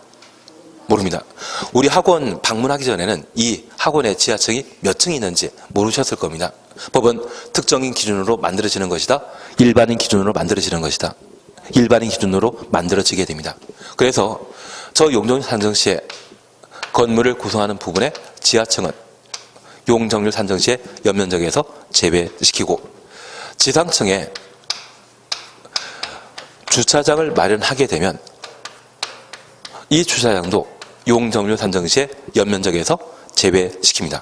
모릅니다. 우리 학원 방문하기 전에는 이 학원의 지하층이 몇 층이 있는지 모르셨을 겁니다. 법은 특정인 기준으로 만들어지는 것이다, 일반인 기준으로 만들어지는 것이다. 일반인 기준으로 만들어지게 됩니다. 그래서 저 용적률 산정 시에 건물을 구성하는 부분의 지하층은 용적률 산정 시에 연면적에서 제외시키고, 지상층에 주차장을 마련하게 되면 이 주차장도 용적률 산정 시에 연면적에서 제외시킵니다.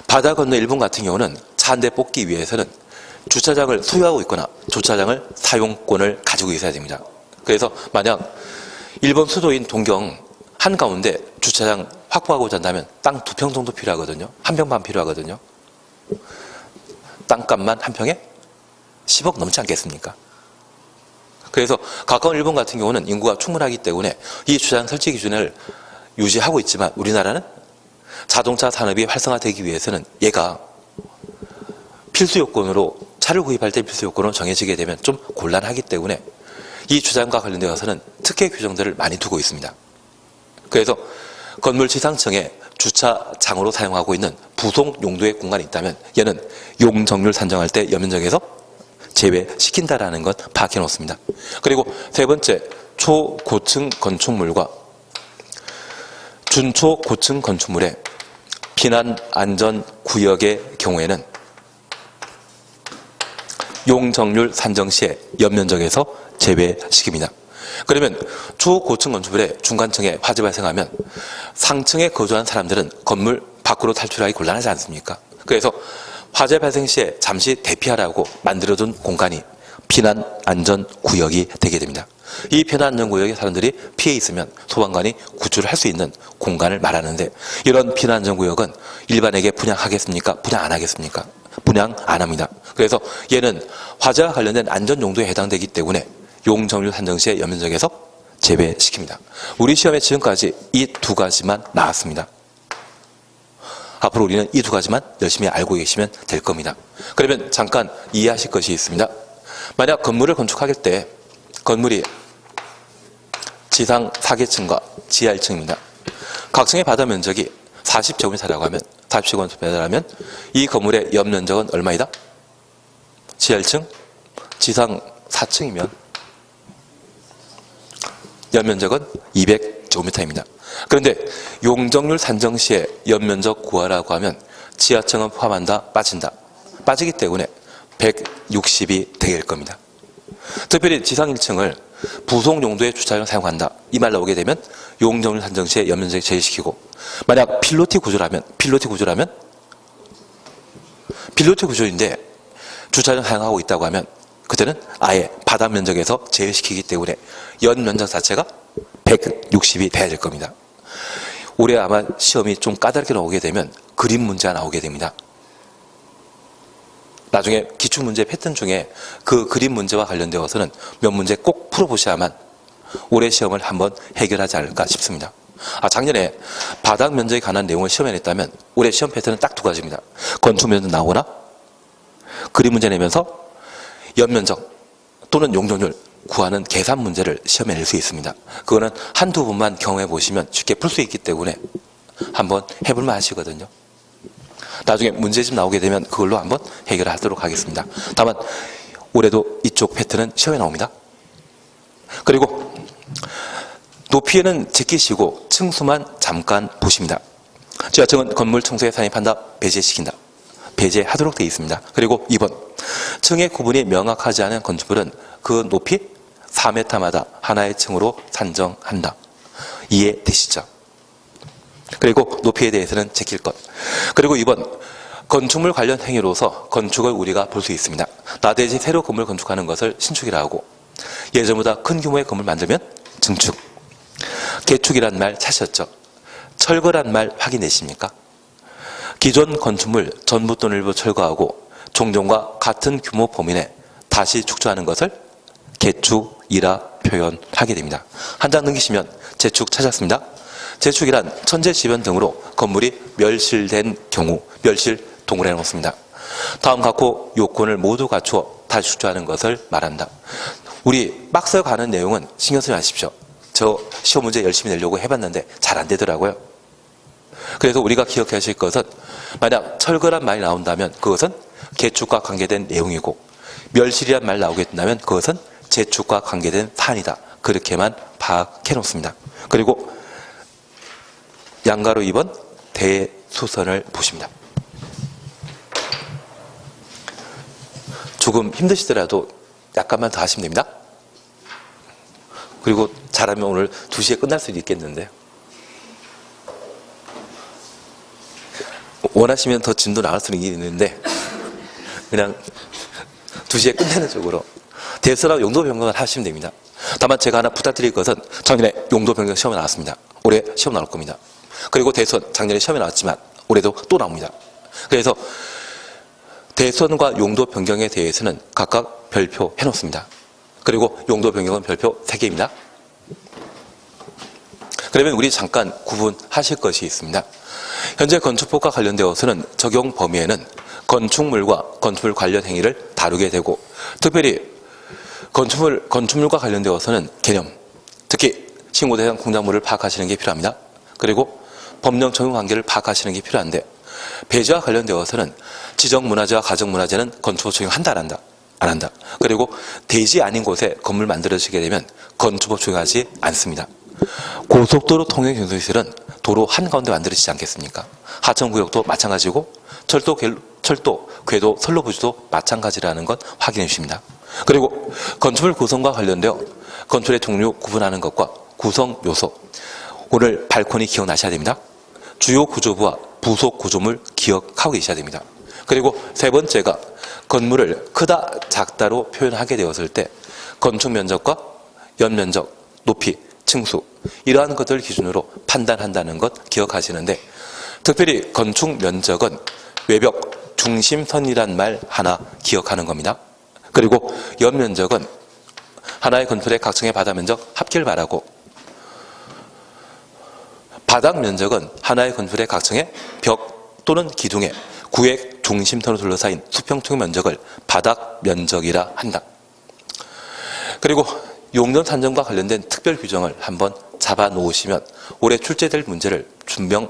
바다 건너 일본 같은 경우는 차 한 대 뽑기 위해서는 주차장을 소유하고 있거나 주차장을 사용권을 가지고 있어야 됩니다. 그래서 만약 일본 수도인 동경 한가운데 주차장 확보하고자 한다면 땅 2평 정도 필요하거든요. 1평 반 필요하거든요. 땅값만 한 평에 10억 넘지 않겠습니까? 그래서 가까운 일본 같은 경우는 인구가 충분하기 때문에 이 주차장 설치 기준을 유지하고 있지만, 우리나라는 자동차 산업이 활성화되기 위해서는 얘가 필수 요건으로, 차를 구입할 때 필수 요건으로 정해지게 되면 좀 곤란하기 때문에 이 주차장과 관련되어서는 특혜 규정들을 많이 두고 있습니다. 그래서 건물 지상층에 주차장으로 사용하고 있는 부속 용도의 공간이 있다면 얘는 용적률 산정할 때 연면적에서 제외시킨다라는 것 파악해 놓습니다. 그리고 3번째, 초고층 건축물과 준초고층 건축물의 피난 안전 구역의 경우에는 용적률 산정 시에 연면적에서 제외시킵니다. 그러면 초고층 건축물의 중간층에 화재 발생하면 상층에 거주하는 사람들은 건물 밖으로 탈출하기 곤란하지 않습니까? 그래서 화재 발생 시에 잠시 대피하라고 만들어둔 공간이 피난 안전 구역이 되게 됩니다. 이 피난 안전 구역에 사람들이 피해 있으면 소방관이 구출을 할 수 있는 공간을 말하는데, 이런 피난 안전 구역은 일반에게 분양하겠습니까? 분양 안 하겠습니까? 분양 안 합니다. 그래서 얘는 화재와 관련된 안전 용도에 해당되기 때문에 용적률 산정 시에 연면적에서 제외시킵니다. 우리 시험에 지금까지 이 2가지만 나왔습니다. 앞으로 우리는 이 2가지만 열심히 알고 계시면 될 겁니다. 그러면 잠깐 이해하실 것이 있습니다. 만약 건물을 건축할 때 건물이 지상 4계층과 지하 1층입니다. 각 층의 바다 면적이 40제곱미터라고 하면, 40제곱미터라면 이 건물의 연면적은 얼마이다? 지하 1층, 지상 4층이면 연면적은 200제곱미터입니다. 그런데 용적률 산정 시에 연면적 구하라고 하면 지하층은 포함한다, 빠진다? 빠지기 때문에 160이 될 겁니다. 특별히 지상 1층을 부속 용도의 주차장을 사용한다. 이 말 나오게 되면 용적률 산정 시에 연면적을 제외시키고, 만약 필로티 구조라면 필로티 구조인데 주차장 사용하고 있다고 하면 그때는 아예 바닥 면적에서 제외시키기 때문에 연면적 자체가 160이 돼야 될 겁니다. 올해 아마 시험이 좀 까다롭게 나오게 되면 그림 문제가 나오게 됩니다. 나중에 기출문제 패턴 중에 그 그림 문제와 관련되어서는 몇 문제 꼭 풀어보셔야만 올해 시험을 한번 해결하지 않을까 싶습니다. 작년에 바닥 면적에 관한 내용을 시험에 냈다면 올해 시험 패턴은 딱 두 가지입니다. 건축 면적 나오거나 그림 문제 내면서 연면적 또는 용적률 구하는 계산 문제를 시험에 낼 수 있습니다. 그거는 한두 번만 경험해 보시면 쉽게 풀 수 있기 때문에 한번 해볼만 하시거든요. 나중에 문제집 나오게 되면 그걸로 한번 해결하도록 하겠습니다. 다만 올해도 이쪽 패턴은 시험에 나옵니다. 그리고 높이에는 제끼시고 층수만 잠깐 보십니다. 지하층은 건물 청소에 산입한다, 배제시킨다. 배제하도록 되어 있습니다. 그리고 2번, 층의 구분이 명확하지 않은 건축물은 그 높이 4m마다 하나의 층으로 산정한다. 이해되시죠? 그리고 높이에 대해서는 제낄 것. 그리고 2번, 건축물 관련 행위로서 건축을 우리가 볼 수 있습니다. 나대지 새로 건물 건축하는 것을 신축이라 하고, 예전보다 큰 규모의 건물 만들면 증축. 개축이란 말 찾으셨죠? 철거란 말 확인되십니까? 기존 건축물 전부 또는 일부 철거하고 종전과 같은 규모 범위 내 다시 축조하는 것을 개축이라 표현하게 됩니다. 한 장 넘기시면 재축 찾았습니다. 재축이란 천재지변 등으로 건물이 멸실된 경우, 멸실 동그라미 놓습니다. 다음 각호 요건을 모두 갖추어 다시 축조하는 것을 말한다. 우리 박스에 가는 내용은 신경 쓰지 마십시오. 저 시험 문제 열심히 내려고 해봤는데 잘 안 되더라고요. 그래서 우리가 기억하실 것은, 만약 철거란 말이 나온다면 그것은 개축과 관계된 내용이고, 멸실이란 말 나오게 된다면 그것은 재축과 관계된 사안이다. 그렇게만 파악해 놓습니다. 그리고 양가로 2번 대수선을 보십니다. 조금 힘드시더라도 약간만 더 하시면 됩니다. 그리고 잘하면 오늘 2시에 끝날 수도 있겠는데요. 원하시면 더 진도 나갈 수는 있는데 그냥 2시에 끝내는 쪽으로 대수랑 용도 변경을 하시면 됩니다. 다만 제가 하나 부탁드릴 것은, 작년에 용도 변경 시험이 나왔습니다. 올해 시험 나올 겁니다. 그리고 대수원 작년에 시험이 나왔지만 올해도 또 나옵니다. 그래서 대수원과 용도 변경에 대해서는 각각 별표 해놓습니다. 그리고 용도 변경은 별표 3개입니다. 그러면 우리 잠깐 구분하실 것이 있습니다. 현재 건축법과 관련되어서는 적용 범위에는 건축물과 건축물 관련 행위를 다루게 되고, 특별히 건축물과 관련되어서는 개념, 특히 신고 대상 공작물을 파악하시는 게 필요합니다. 그리고 법령 적용 관계를 파악하시는 게 필요한데, 배제와 관련되어서는 지정문화재와 가정문화재는 건축법 적용한다, 안 한다. 그리고 대지 아닌 곳에 건물 만들어지게 되면 건축법 적용하지 않습니다. 고속도로 통행 경솔시설은 도로 한가운데 만들어지지 않겠습니까? 하천구역도 마찬가지고 철도, 궤도, 선로부지도 마찬가지라는 것 확인해 주십니다. 그리고 건축물 구성과 관련되어 건축의 종류 구분하는 것과 구성 요소, 오늘 발코니 기억나셔야 됩니다. 주요 구조부와 부속 구조물 기억하고 계셔야 됩니다. 그리고 세 번째가 건물을 크다, 작다로 표현하게 되었을 때 건축 면적과 연면적, 높이, 층수, 이러한 것들 기준으로 판단한다는 것 기억하시는데, 특별히 건축 면적은 외벽 중심선이란 말 하나 기억하는 겁니다. 그리고 연면적은 하나의 건물의 각 층의 바닥 면적 합계를 말하고, 바닥 면적은 하나의 건물의 각 층의 벽 또는 기둥에 구획 중심선으로 둘러싸인 수평층 면적을 바닥 면적이라 한다. 그리고 용전 산정과 관련된 특별 규정을 한번 잡아 놓으시면 올해 출제될 문제를 분명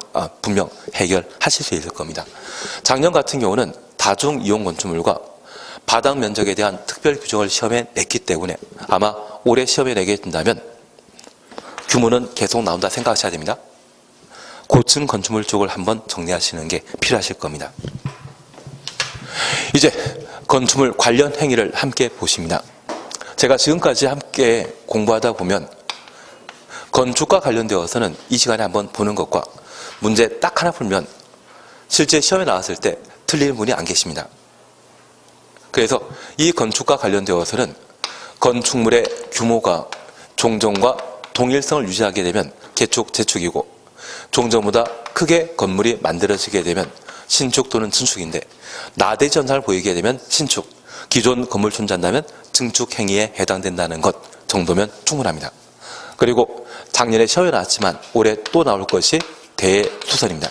해결하실 수 있을 겁니다. 작년 같은 경우는 다중 이용 건축물과 바닥 면적에 대한 특별 규정을 시험에 냈기 때문에 아마 올해 시험에 내게 된다면 규모는 계속 나온다 생각하셔야 됩니다. 고층 건축물 쪽을 한번 정리하시는 게 필요하실 겁니다. 이제 건축물 관련 행위를 함께 보십니다. 제가 지금까지 함께 공부하다 보면 건축과 관련되어서는 이 시간에 한번 보는 것과 문제 딱 하나 풀면 실제 시험에 나왔을 때 틀리는 분이 안 계십니다. 그래서 이 건축과 관련되어서는 건축물의 규모가 종전과 동일성을 유지하게 되면 개축, 재축이고 종전보다 크게 건물이 만들어지게 되면 신축 또는 증축인데 나대지 현상을 보이게 되면 신축, 기존 건물 존재한다면 증축 행위에 해당된다는 것 정도면 충분합니다. 그리고 작년에 시험에 나왔지만 올해 또 나올 것이 대수선입니다.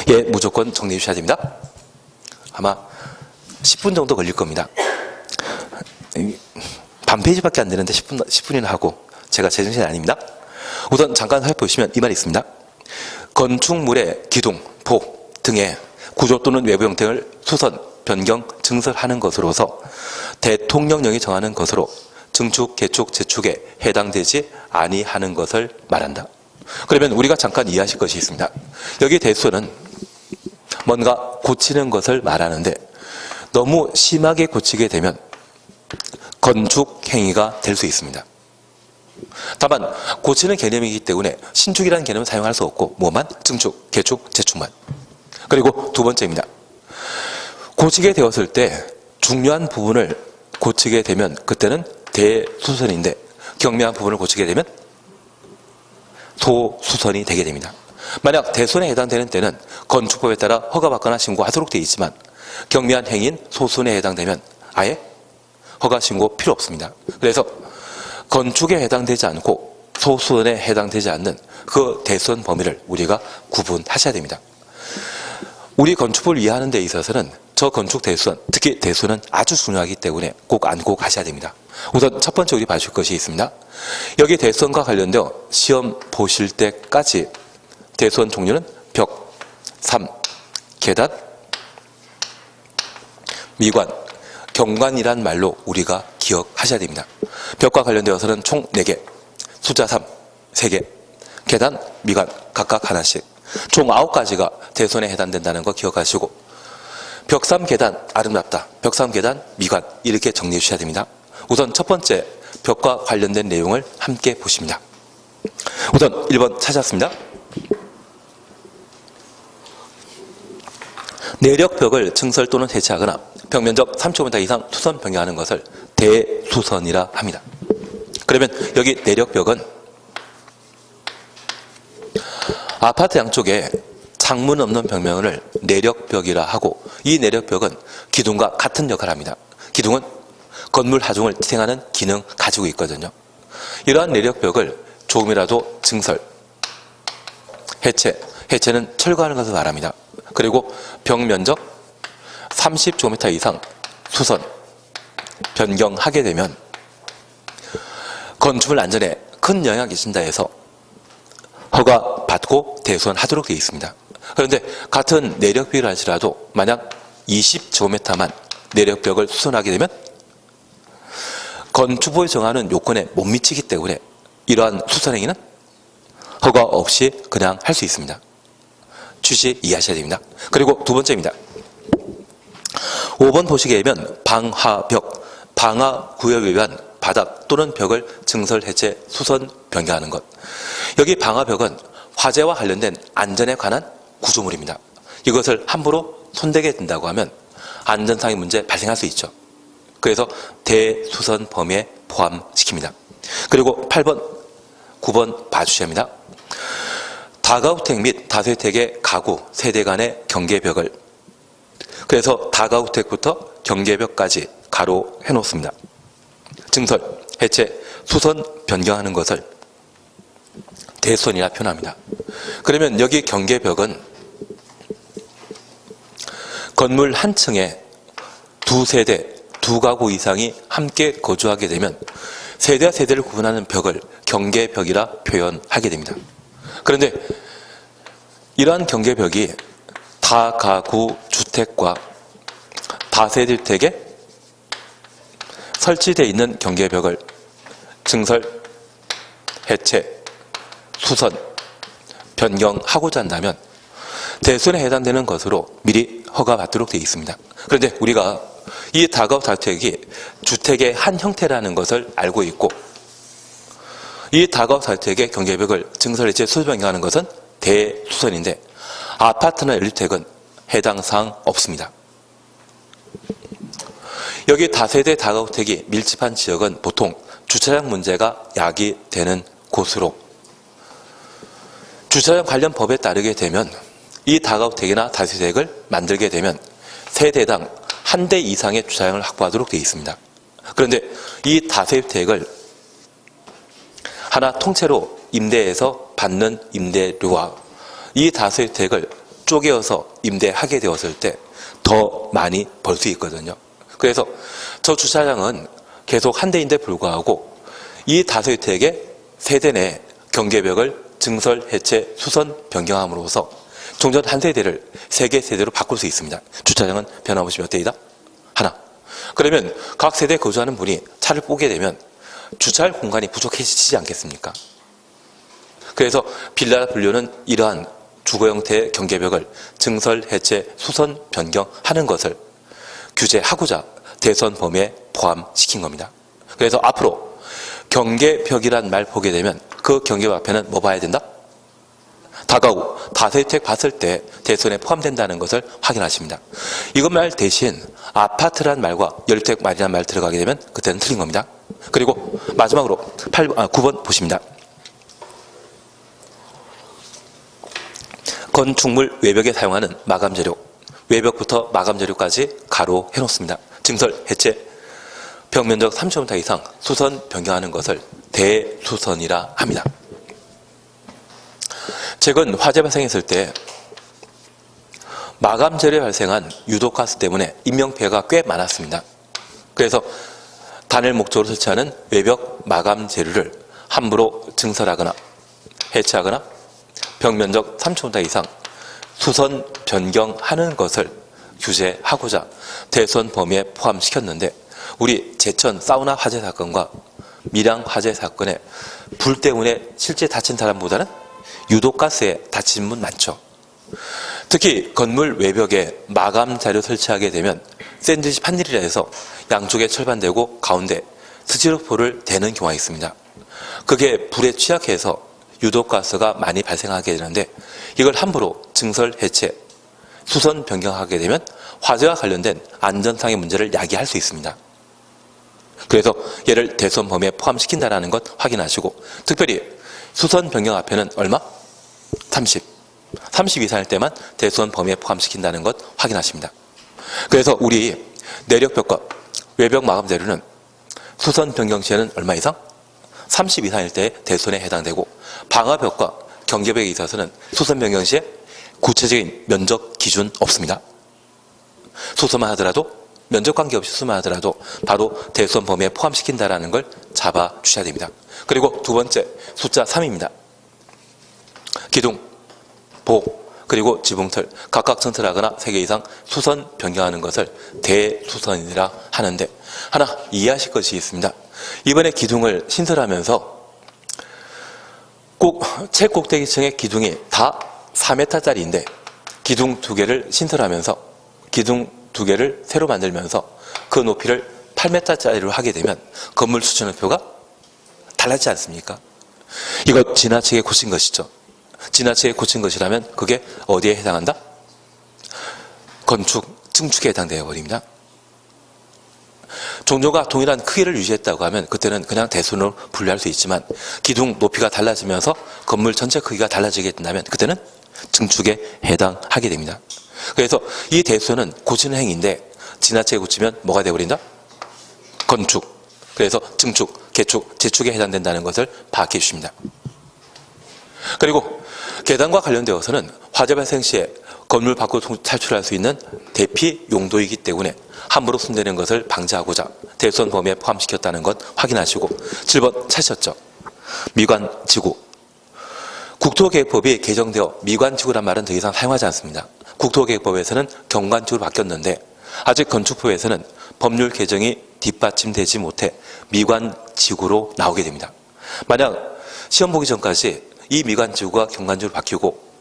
예, 무조건 정리해 주셔야 됩니다. 아마 10분 정도 걸릴 겁니다. 반 페이지밖에 안 되는데 10분이나 하고 제가 제정신이 아닙니다. 우선 잠깐 살펴보시면 이 말이 있습니다. 건축물의 기둥, 보 등의 구조 또는 외부 형태를 수선, 변경, 증설하는 것으로서 대통령령이 정하는 것으로 증축, 개축, 재축에 해당되지 아니하는 것을 말한다. 그러면 우리가 잠깐 이해하실 것이 있습니다. 여기 대수는 뭔가 고치는 것을 말하는데 너무 심하게 고치게 되면 건축 행위가 될 수 있습니다. 다만 고치는 개념이기 때문에 신축이라는 개념을 사용할 수 없고 뭐만? 증축, 개축, 재축만. 그리고 두 번째입니다. 고치게 되었을 때 중요한 부분을 고치게 되면 그때는 대수선인데 경미한 부분을 고치게 되면 소수선이 되게 됩니다. 만약 대수선에 해당되는 때는 건축법에 따라 허가받거나 신고하도록 되어 있지만 경미한 행위인 소수선에 해당되면 아예 허가 신고 필요 없습니다. 그래서 건축에 해당되지 않고 소수선에 해당되지 않는 그 대수선 범위를 우리가 구분하셔야 됩니다. 우리 건축법을 이해하는 데 있어서는 저 건축 대수선, 특히 대수는 아주 중요하기 때문에 꼭 안고 가셔야 됩니다. 우선 첫 번째 우리 봐줄 것이 있습니다. 여기 대수선과 관련되어 시험 보실 때까지 대수선 종류는 벽, 삼, 계단, 미관, 경관이란 말로 우리가 기억하셔야 됩니다. 벽과 관련되어서는 총 4개, 숫자 3, 3개, 계단, 미관 각각 하나씩 총 9가지가 대수선에 해당된다는 거 기억하시고 벽3 계단 아름답다, 벽3 계단 미관 이렇게 정리해 주셔야 됩니다. 우선 첫 번째 벽과 관련된 내용을 함께 보십니다. 우선 1번 찾았습니다. 내력벽을 증설 또는 해체하거나 벽면적 3제곱미터 이상 수선 변경하는 것을 대수선이라 합니다. 그러면 여기 내력벽은 아파트 양쪽에 창문 없는 벽면을 내력벽이라 하고 이 내력벽은 기둥과 같은 역할을 합니다. 기둥은 건물 하중을 지탱하는 기능 가지고 있거든요. 이러한 내력벽을 조금이라도 증설, 해체는 철거하는 것을 말합니다. 그리고 벽 면적 30제곱미터 이상 수선, 변경하게 되면 건축물 안전에 큰 영향이 끼친다 해서 허가받고 대수선하도록 되어 있습니다. 그런데 같은 내력벽이라 할지라도 만약 20제곱미터만 내력벽을 수선하게 되면 건축법이 정하는 요건에 못 미치기 때문에 이러한 수선행위는 허가 없이 그냥 할 수 있습니다. 취지 이해하셔야 됩니다. 그리고 두 번째입니다. 5번 보시게 되면 방화벽, 방화구역에 의한 바닥 또는 벽을 증설, 해체, 수선, 변경하는 것. 여기 방화벽은 화재와 관련된 안전에 관한 구조물입니다. 이것을 함부로 손대게 된다고 하면 안전상의 문제 발생할 수 있죠. 그래서 대수선 범위에 포함시킵니다. 그리고 8번, 9번 봐주셔야 합니다. 다가구택 및 다세택의 가구, 세대 간의 경계벽을 그래서 다가구택부터 경계벽까지 가로 해놓습니다. 증설, 해체, 수선, 변경하는 것을 대수선이라 표현합니다. 그러면 여기 경계벽은 건물 한 층에 두 세대, 두 가구 이상이 함께 거주하게 되면 세대와 세대를 구분하는 벽을 경계벽이라 표현하게 됩니다. 그런데 이러한 경계벽이 다가구 주택과 다세대 주택에 설치되어 있는 경계벽을 증설, 해체, 수선, 변경하고자 한다면 대수선에 해당되는 것으로 미리 허가받도록 되어 있습니다. 그런데 우리가 이 다가구 다주택이 주택의 한 형태라는 것을 알고 있고 이 다가구 다주택의 경계벽을 증설해체 수선 변경하는 것은 대수선인데 아파트나 연립주택은 해당 사항 없습니다. 여기 다세대 다가구택이 밀집한 지역은 보통 주차장 문제가 야기되는 곳으로 주차장 관련 법에 따르게 되면 이 다가구택이나 다세대택을 만들게 되면 세대당 한 대 이상의 주차장을 확보하도록 되어 있습니다. 그런데 이 다세대택을 하나 통째로 임대해서 받는 임대료와 이 다세대택을 쪼개어서 임대하게 되었을 때 더 많이 벌 수 있거든요. 그래서 저 주차장은 계속 한 대인데 불구하고 이 다세대택의 세대 내 경계벽을 증설, 해체, 수선, 변경함으로써 종전 한 세대를 3개 세대로 바꿀 수 있습니다. 주차장은 변함없이 몇 대이다? 하나. 그러면 각 세대에 거주하는 분이 차를 뽑게 되면 주차할 공간이 부족해지지 않겠습니까? 그래서 빌라 분류는 이러한 주거 형태의 경계벽을 증설, 해체, 수선, 변경하는 것을 규제하고자 대선 범위에 포함시킨 겁니다. 그래서 앞으로 경계벽이란 말 보게 되면 그 경계벽 앞에는 뭐 봐야 된다? 다가구, 다세대택 봤을 때 대선에 포함된다는 것을 확인하십니다. 이것 말 대신 아파트란 말과 연립주택 말이란 말 들어가게 되면 그때는 틀린 겁니다. 그리고 마지막으로 9번 보십니다. 건축물 외벽에 사용하는 마감재료, 외벽부터 마감재료까지 가로 해놓습니다. 증설, 해체, 벽면적 30m 이상 수선, 변경하는 것을 대수선이라 합니다. 최근 화재 발생했을 때 마감재료에 발생한 유독가스 때문에 인명피해가 꽤 많았습니다. 그래서 단일 목적으로 설치하는 외벽 마감재료를 함부로 증설하거나 해체하거나 벽면적 30m 이상 수선 변경하는 것을 규제하고자 대선 범위에 포함시켰는데 우리 제천 사우나 화재 사건과 밀양 화재 사건에 불 때문에 실제 다친 사람보다는 유독가스에 다친 분 많죠. 특히 건물 외벽에 마감 자료 설치하게 되면 샌드위치 판넬이라 해서 양쪽에 철판대고 가운데 스티로폼을 대는 경우가 있습니다. 그게 불에 취약해서 유독가스가 많이 발생하게 되는데 이걸 함부로 증설, 해체, 수선 변경하게 되면 화재와 관련된 안전상의 문제를 야기할 수 있습니다. 그래서 얘를 대선 범위에 포함시킨다는 것 확인하시고 특별히 수선 변경 앞에는 얼마? 30 이상일 때만 대선 범위에 포함시킨다는 것 확인하십니다. 그래서 우리 내력벽과 외벽 마감 재료는 수선 변경 시에는 얼마 이상? 30 이상일 때 대손에 해당되고 방화벽과 경계벽에 있어서는 수선 변경 시에 구체적인 면적 기준 없습니다. 수선만 하더라도 면적 관계없이 수선만 하더라도 바로 대손 범위에 포함시킨다는 걸 잡아 주셔야 됩니다. 그리고 두 번째 숫자 3입니다. 기둥, 복, 그리고 지붕틀 각각 증설하거나 3개 이상 수선 변경하는 것을 대수선이라 하는데 하나 이해하실 것이 있습니다. 이번에 기둥을 신설하면서 꼭 최꼭대기층의 기둥이 다 4m짜리인데 기둥 2개를 신설하면서 기둥 2개를 새로 만들면서 그 높이를 8m짜리로 하게 되면 건물 수준표가 달라지지 않습니까? 이거 지나치게 고친 것이죠. 지나치게 고친 것이라면 그게 어디에 해당한다? 건축, 증축에 해당되어 버립니다. 종조가 동일한 크기를 유지했다고 하면 그때는 그냥 대손으로 분류할 수 있지만 기둥 높이가 달라지면서 건물 전체 크기가 달라지게 된다면 그때는 증축에 해당하게 됩니다. 그래서 이 대손은 고치는 행위인데 지나치게 고치면 뭐가 되어버린다? 건축. 그래서 증축, 개축, 재축에 해당된다는 것을 파악해 주십니다. 그리고 계단과 관련되어서는 화재 발생 시에 건물 밖으로 탈출할 수 있는 대피 용도이기 때문에 함부로 손대는 것을 방지하고자 대손 범위에 포함시켰다는 것 확인하시고 7번 찾으셨죠? 미관지구. 국토계획법이 개정되어 미관지구란 말은 더 이상 사용하지 않습니다. 국토계획법에서는 경관지구로 바뀌었는데 아직 건축법에서는 법률 개정이 뒷받침되지 못해 미관지구로 나오게 됩니다. 만약 시험 보기 전까지 이 미관지구가 경관지구로 바뀌고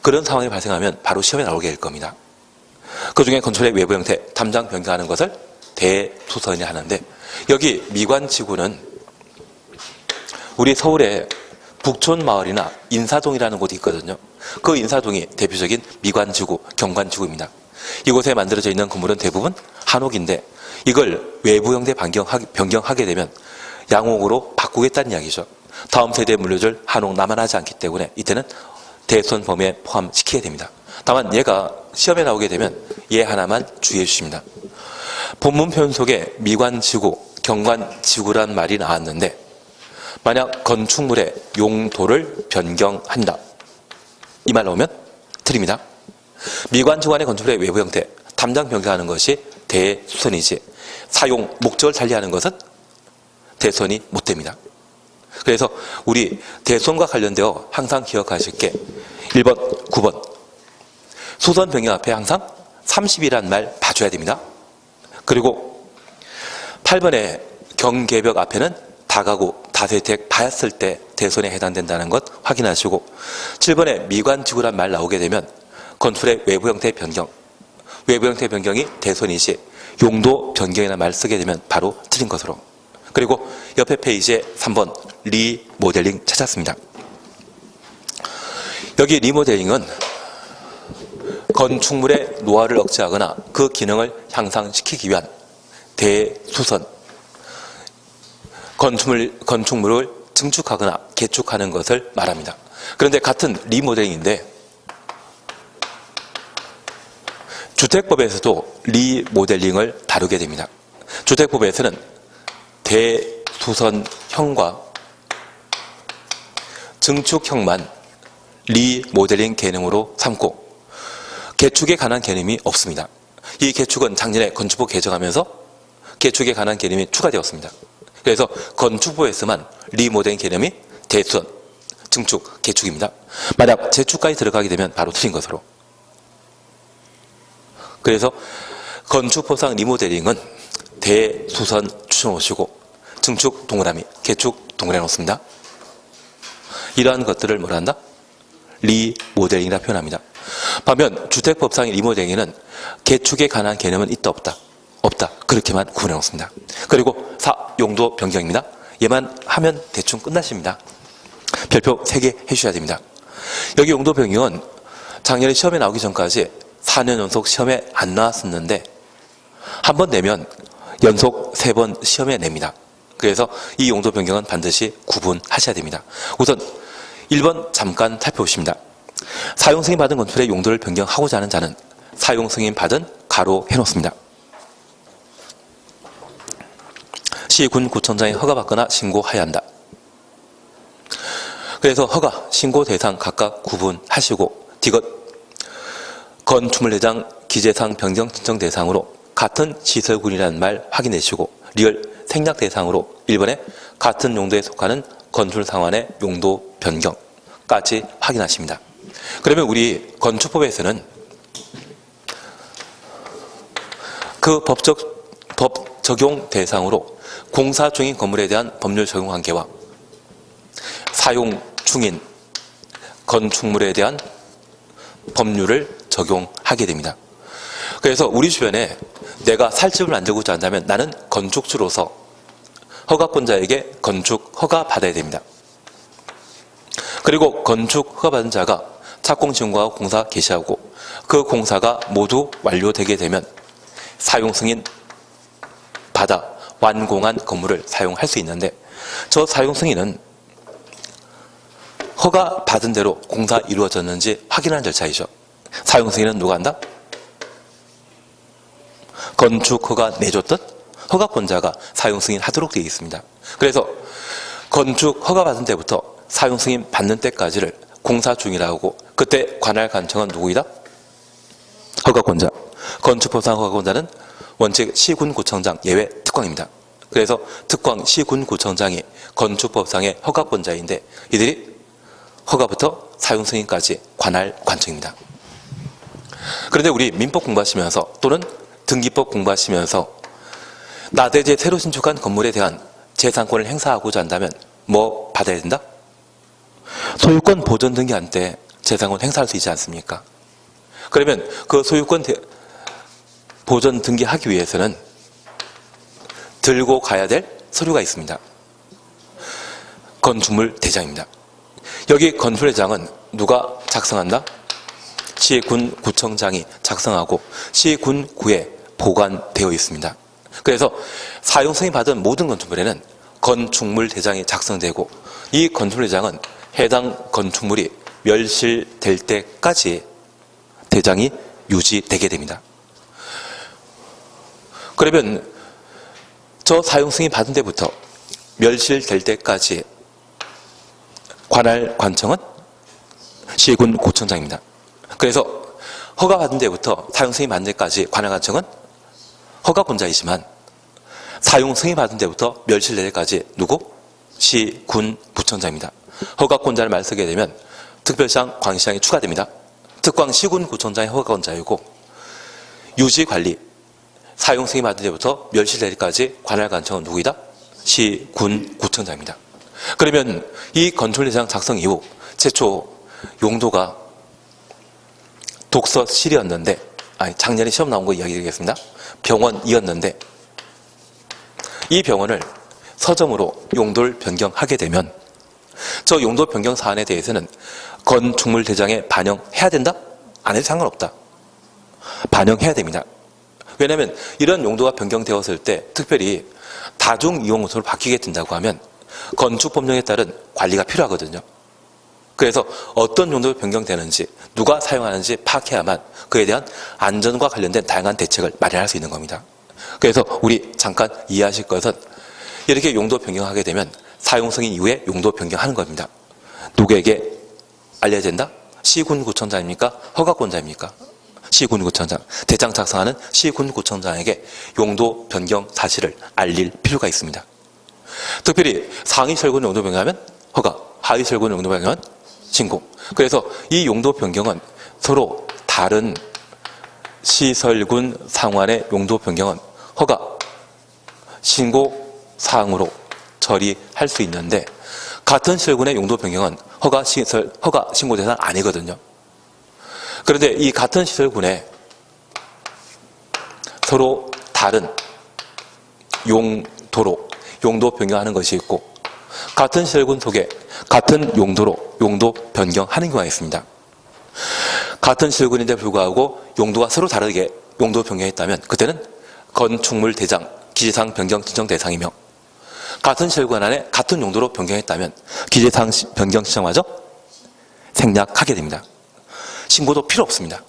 그런 상황이 발생하면 바로 시험에 나오게 될 겁니다. 그중에 건축의 외부 형태, 담장 변경하는 것을 대수선이라 하는데, 여기 미관지구는 우리 서울의 북촌마을이나 인사동이라는 곳이 있거든요. 그 인사동이 대표적인 미관지구, 경관지구입니다. 이곳에 만들어져 있는 건물은 대부분 한옥인데, 이걸 외부 형태 변경하게 되면 양옥으로 바꾸겠다는 이야기죠. 다음 세대에 물려줄 한옥 남아나지 않기 때문에 이때는 대수선 범위에 포함시키게 됩니다. 다만 얘가 시험에 나오게 되면 얘 하나만 주의해 주십니다. 본문 표현 속에 미관지구, 경관지구란 말이 나왔는데, 만약 건축물의 용도를 변경한다, 이 말 나오면 틀립니다. 미관지구 안의 건축물의 외부 형태, 담장 변경하는 것이 대수선이지, 사용 목적을 달리하는 것은 대수선이 못 됩니다. 그래서 우리 대수선과 관련되어 항상 기억하실 게 1번, 9번 수선 변경 앞에 항상 30이란 말 봐줘야 됩니다. 그리고 8번의 경계벽 앞에는 다가구, 다세택, 봤을 때 대수선에 해당된다는 것 확인하시고, 7번에 미관지구란 말 나오게 되면 건축의 외부 형태 변경, 외부 형태 변경이 대수선이지 용도 변경이라는 말 쓰게 되면 바로 틀린 것으로. 그리고 옆에 페이지에 3번 리모델링 찾았습니다. 여기 리모델링은 건축물의 노화를 억제하거나 그 기능을 향상시키기 위한 대수선, 건축물을 증축하거나 개축하는 것을 말합니다. 그런데 같은 리모델링인데 주택법에서도 리모델링을 다루게 됩니다. 주택법에서는 대수선형과 증축형만 리모델링 개념으로 삼고 개축에 관한 개념이 없습니다. 이 개축은 작년에 건축법 개정하면서 개축에 관한 개념이 추가되었습니다. 그래서 건축법에서만 리모델링 개념이 대수선, 증축, 개축입니다. 만약 재축까지 들어가게 되면 바로 틀린 것으로. 그래서 건축법상 리모델링은 대수선 추천하시고 증축 동그라미, 개축 동그라미 놓습니다. 이러한 것들을 뭐라 한다? 리모델링이라 표현합니다. 반면 주택법상의 리모델링에는 개축에 관한 개념은 있다 없다? 없다. 그렇게만 구분해 놓습니다. 그리고 4. 용도 변경입니다. 얘만 하면 대충 끝나십니다. 별표 3개 해주셔야 됩니다. 여기 용도 변경은 작년에 시험에 나오기 전까지 4년 연속 시험에 안 나왔었는데 한 번 내면 연속 3번 시험에 냅니다. 그래서 이 용도 변경은 반드시 구분하셔야 됩니다. 우선 1번 잠깐 살펴보십니다. 사용 승인 받은 건축물의 용도를 변경하고자 하는 자는 사용 승인 받은 가로 해놓습니다. 시군구청장이 허가받거나 신고하여야 한다. 그래서 허가, 신고 대상 각각 구분하시고 디귿 건축물 대장 기재상 변경 신청 대상으로 같은 시설군이라는 말 확인해주시고 리얼 생략 대상으로 1번에 같은 용도에 속하는 건축물 상환의 용도 변경까지 확인하십니다. 그러면 우리 건축법에서는 그 법 적용 대상으로 공사 중인 건물에 대한 법률 적용 관계와 사용 중인 건축물에 대한 법률을 적용하게 됩니다. 그래서 우리 주변에 내가 살집을 만들고자 한다면 나는 건축주로서 허가권자에게 건축 허가 받아야 됩니다. 그리고 건축 허가 받은 자가 착공 지원과 공사 개시하고 그 공사가 모두 완료되게 되면 사용 승인 받아 완공한 건물을 사용할 수 있는데 저 사용 승인은 허가 받은 대로 공사 이루어졌는지 확인하는 절차이죠. 사용 승인은 누가 한다? 건축 허가 내줬던 허가권자가 사용 승인 하도록 되어 있습니다. 그래서 건축 허가 받은 때부터 사용 승인 받는 때까지를 공사 중이라고 하고 그때 관할 관청은 누구이다? 허가권자. 건축법상 허가권자는 원칙 시군구청장 예외 특광입니다. 그래서 특광 시군구청장이 건축법상의 허가권자인데 이들이 허가부터 사용 승인까지 관할 관청입니다. 그런데 우리 민법 공부하시면서 또는 등기법 공부하시면서 나대지에 새로 신축한 건물에 대한 재산권을 행사하고자 한다면 뭐 받아야 된다? 소유권 보전 등기한 때 재산권 행사할 수 있지 않습니까? 그러면 그 소유권 보전 등기하기 위해서는 들고 가야 될 서류가 있습니다. 건축물 대장입니다. 여기 건축물 대장은 누가 작성한다? 시군구청장이 작성하고 시군구에 보관되어 있습니다. 그래서 사용 승인 받은 모든 건축물에는 건축물 대장이 작성되고 이 건축물 대장은 해당 건축물이 멸실될 때까지 대장이 유지되게 됩니다. 그러면 저 사용 승인 받은 데부터 멸실될 때까지 관할 관청은 시군구청장입니다. 그래서 허가 받은 데부터 사용 승인 받은 데까지 관할 관청은 허가권자이지만 사용 승인 받은 데부터 멸실될 때까지 누구? 시군구청장입니다. 허가권자를 말 쓰게 되면 특별시장, 광시장이 추가됩니다. 특광 시군구청장이 허가권자이고 유지관리, 사용 승인 받은 데부터 멸실될 때까지 관할 관청은 누구이다? 시군구청장입니다. 그러면 이 건축대장 작성 이후 최초 용도가 독서실이었는데, 작년에 시험 나온 거 이야기 드리겠습니다. 병원이었는데 이 병원을 서점으로 용도를 변경하게 되면 저 용도 변경 사안에 대해서는 건축물 대장에 반영해야 된다? 안 해도 상관없다. 반영해야 됩니다. 왜냐하면 이런 용도가 변경되었을 때 특별히 다중이용요소로 바뀌게 된다고 하면 건축법령에 따른 관리가 필요하거든요. 그래서 어떤 용도로 변경되는지 누가 사용하는지 파악해야만 그에 대한 안전과 관련된 다양한 대책을 마련할 수 있는 겁니다. 그래서 우리 잠깐 이해하실 것은 이렇게 용도 변경하게 되면 사용 승인 이후에 용도 변경하는 겁니다. 누구에게 알려야 된다? 시군구청장입니까? 허가권자입니까? 시군구청장. 대장 작성하는 시군구청장에게 용도 변경 사실을 알릴 필요가 있습니다. 특별히 상위 설군 용도 변경하면 허가, 하위 설군 용도 변경은 신고. 그래서 이 용도 변경은 서로 다른 시설군 상환의 용도 변경은 허가, 신고 사항으로 처리할 수 있는데 같은 시설군의 용도 변경은 허가, 신고 대상 아니거든요. 그런데 이 같은 시설군에 서로 다른 용도로 용도 변경하는 것이 있고 같은 시설군 속에 같은 용도로 용도 변경하는 경우가 있습니다. 같은 시설군인데 불구하고 용도가 서로 다르게 용도 변경했다면 그때는 건축물 대장 기재사항 변경 신청 대상이며 같은 시설군 안에 같은 용도로 변경했다면 기재사항 변경 신청마저 생략하게 됩니다. 신고도 필요 없습니다.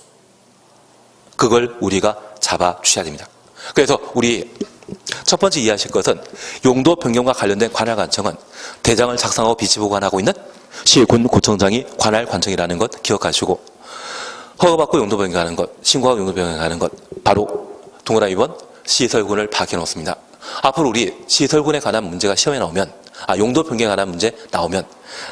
그걸 우리가 잡아주셔야 됩니다. 그래서 우리 첫 번째 이해하실 것은 용도 변경과 관련된 관할 관청은 대장을 작성하고 비치 보관하고 있는 시군구청장이 관할 관청이라는 것 기억하시고 허가받고 용도 변경하는 것, 신고하고 용도 변경하는 것 바로 동그라미 2번 시설군을 파악해 놓습니다. 앞으로 우리 시설군에 관한 문제가 시험에 나오면 용도 변경에 관한 문제 나오면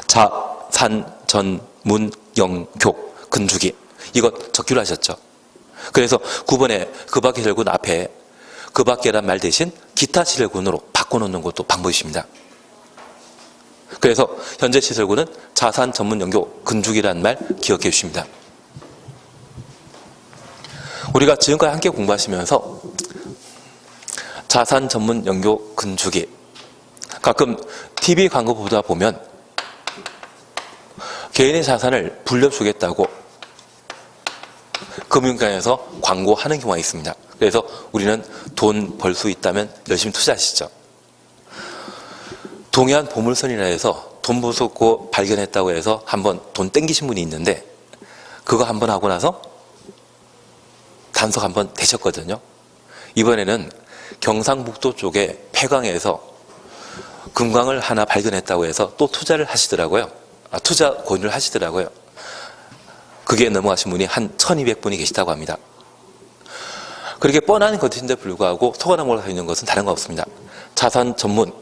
자산, 전문, 영교, 근주기 이것 적기로 하셨죠. 그래서 9번에 그 밖의 시설군 앞에 그 밖에란 말 대신 기타 시설군으로 바꿔놓는 것도 방법이십니다. 그래서 현재 시설군은 자산, 전문, 영교, 근주기라는 말 기억해 주십니다. 우리가 지금까지 함께 공부하시면서 자산, 전문, 영교, 근주기 가끔 TV 광고 보다 보면 개인의 자산을 불려주겠다고 금융기관에서 광고하는 경우가 있습니다. 그래서 우리는 돈 벌 수 있다면 열심히 투자하시죠. 동해안 보물선이라 해서 돈 부수고 발견했다고 해서 한번 돈 땡기신 분이 있는데 그거 한번 하고 나서 단속 한번 되셨거든요. 이번에는 경상북도 쪽에 폐광에서 금광을 하나 발견했다고 해서 또 투자를 하시더라고요. 투자 권유를 하시더라고요. 그게 넘어가신 분이 한 1200분이 계시다고 합니다. 그렇게 뻔한 것인데 불구하고 속아난 걸로 서 있는 것은 다른 거 없습니다. 자산 전문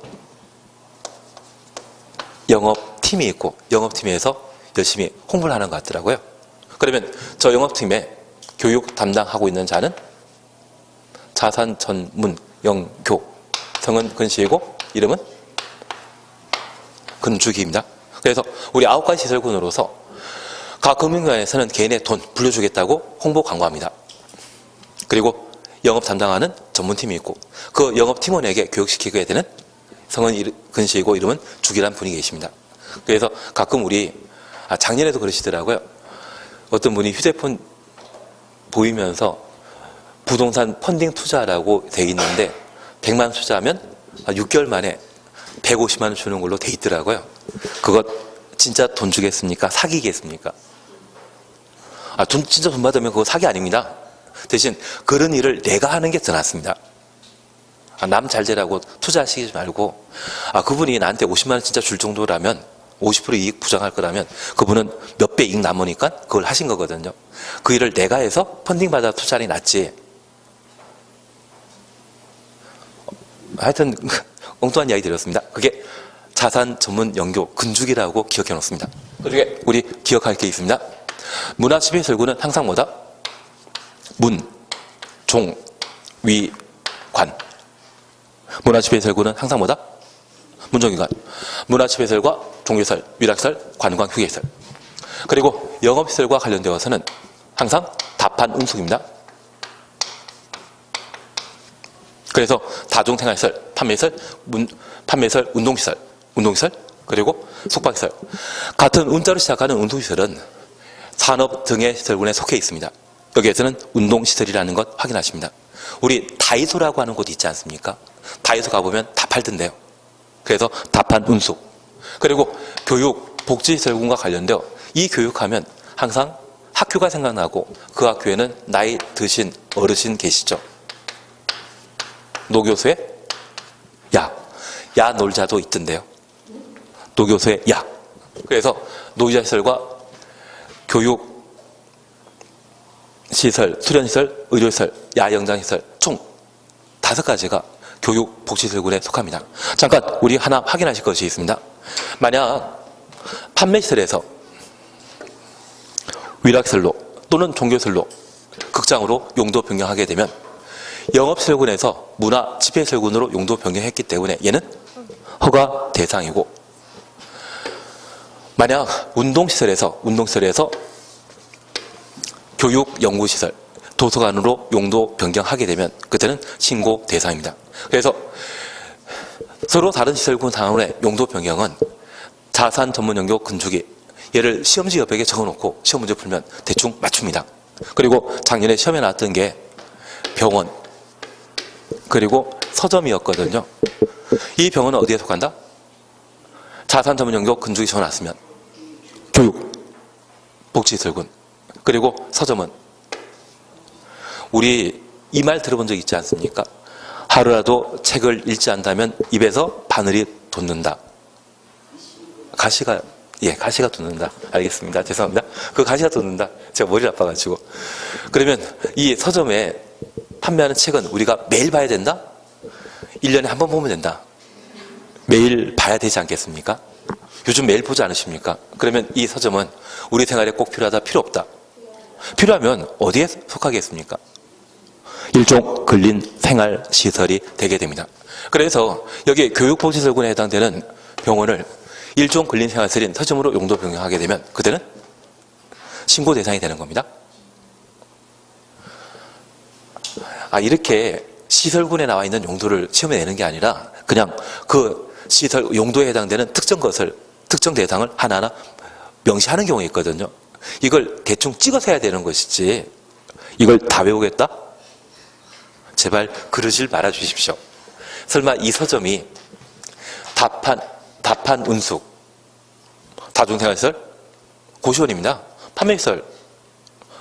영업팀이 있고 영업팀에서 열심히 홍보를 하는 것 같더라고요. 그러면 저 영업팀에 교육 담당하고 있는 자는 자산 전문 영교, 성은 근시이고 이름은 근주기입니다. 그래서 우리 9가지 시설군으로서 각 금융기관에서는 개인의 돈 불려주겠다고 홍보 광고합니다. 그리고 영업 담당하는 전문팀이 있고 그 영업팀원에게 교육시키게 되는 성은 근시이고 이름은 주기란 분이 계십니다. 그래서 가끔 우리 작년에도 그러시더라고요. 어떤 분이 휴대폰 보이면서 부동산 펀딩 투자라고 돼 있는데 100만 원 투자하면 6개월 만에 150만 원 주는 걸로 돼 있더라고요. 그것 진짜 돈 주겠습니까? 사기겠습니까? 진짜 돈 받으면 그거 사기 아닙니다. 대신 그런 일을 내가 하는 게 더 낫습니다. 남 잘 되라고 투자하시지 말고 그분이 나한테 50만 원 진짜 줄 정도라면 50% 이익 부정할 거라면 그분은 몇 배 이익 남으니까 그걸 하신 거거든요. 그 일을 내가 해서 펀딩 받아 투자하는 게 낫지. 하여튼 엉뚱한 이야기 드렸습니다. 그게 자산 전문 연교 근죽이라고 기억해 놓습니다. 그중에 우리 기억할 게 있습니다. 문화 지배 설구는 항상 뭐다? 문, 종, 위, 관. 문화 지배 설구는 항상 뭐다? 문종위관. 문화 지배 설과 종교설, 위락설, 관광 휴게설. 그리고 영업시설과 관련되어서는 항상 답한 운숙입니다. 그래서 다중생활시설, 판매시설, 운동시설, 그리고 숙박시설. 같은 운자로 시작하는 운동시설은 산업 등의 시설군에 속해 있습니다. 여기에서는 운동시설이라는 것 확인하십니다. 우리 다이소라고 하는 곳 있지 않습니까? 다이소 가보면 다 팔던데요. 그래서 답한 운숙. 그리고 교육, 복지시설군과 관련되어 이 교육하면 항상 학교가 생각나고 그 학교에는 나이 드신 어르신 계시죠? 노교수의 야 놀자도 있던데요. 노교수의 야. 그래서 노이자시설과 교육, 시설, 수련시설, 의료시설, 야영장시설 총 5가지가 교육, 복지시설군에 속합니다. 잠깐 우리 하나 확인하실 것이 있습니다. 만약 판매시설에서 위락시설로 또는 종교시설로 극장으로 용도 변경하게 되면 영업시설군에서 문화 집회시설군으로 용도 변경했기 때문에 얘는 허가 대상이고, 만약 운동시설에서 교육, 연구시설, 도서관으로 용도 변경하게 되면 그때는 신고 대상입니다. 그래서 서로 다른 시설군 상황의 용도 변경은 자산 전문 연구 근죽이 얘를 시험지 옆에 적어놓고 시험 문제 풀면 대충 맞춥니다. 그리고 작년에 시험에 나왔던 게 병원 그리고 서점이었거든요. 이 병원은 어디에 속한다? 자산 전문 연구 근죽이 적어놨으면 교육, 복지시설군, 그리고 서점은 우리 이 말 들어본 적 있지 않습니까? 하루라도 책을 읽지 않다면 입에서 바늘이 돋는다. 가시가 돋는다. 알겠습니다. 죄송합니다. 그 가시가 돋는다. 제가 머리를 아파가지고. 그러면 이 서점에 판매하는 책은 우리가 매일 봐야 된다? 1년에 한 번 보면 된다. 매일 봐야 되지 않겠습니까? 요즘 매일 보지 않으십니까? 그러면 이 서점은 우리 생활에 꼭 필요하다, 필요 없다. 필요하면 어디에 속하겠습니까? 일종 근린 생활 시설이 되게 됩니다. 그래서 여기 교육복지시설군에 해당되는 병원을 일종 근린 생활시설인 서점으로 용도 변경하게 되면 그때는 신고 대상이 되는 겁니다. 이렇게 시설군에 나와 있는 용도를 시험에 내는 게 아니라 그냥 그 시설 용도에 해당되는 특정 대상을 하나하나 명시하는 경우가 있거든요. 이걸 대충 찍어서 해야 되는 것이지 이걸 다 외우겠다? 제발 그러질 말아 주십시오. 설마 이 서점이 답한 운숙, 다중생활시설, 고시원입니다. 판매시설,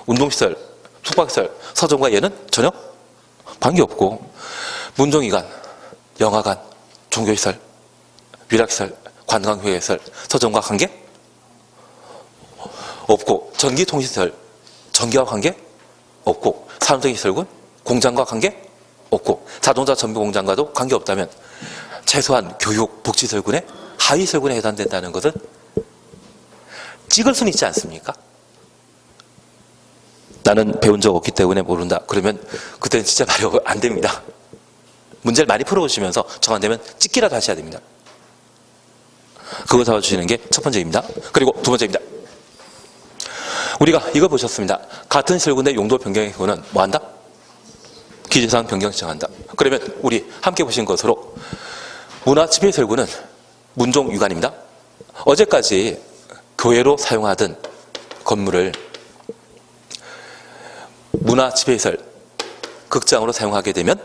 운동시설, 숙박시설, 서점과 얘는 전혀 관계없고 문종위관, 영화관, 종교시설, 위락시설, 관광회시설, 서점과 관계 없고, 전기통신시설, 전기와 관계 없고, 산업적인 시설군, 공장과 관계 없고, 자동차 전비 공장과도 관계 없다면 최소한 교육, 복지시설군의 하위시설군에 해당된다는 것은 찍을 수는 있지 않습니까? 나는 배운 적 없기 때문에 모른다. 그러면 그때는 진짜 말이 안 됩니다. 문제를 많이 풀어보시면서 정 안 되면 찍기라도 하셔야 됩니다. 그거 잡아주시는 게 첫 번째입니다. 그리고 두 번째입니다. 우리가 이거 보셨습니다. 같은 시설군의 용도 변경의 경우는 뭐 한다? 기재사항 변경 신청한다. 그러면 우리 함께 보신 것으로 문화집회설구는 문종유관입니다. 어제까지 교회로 사용하던 건물을 문화집회시설 극장으로 사용하게 되면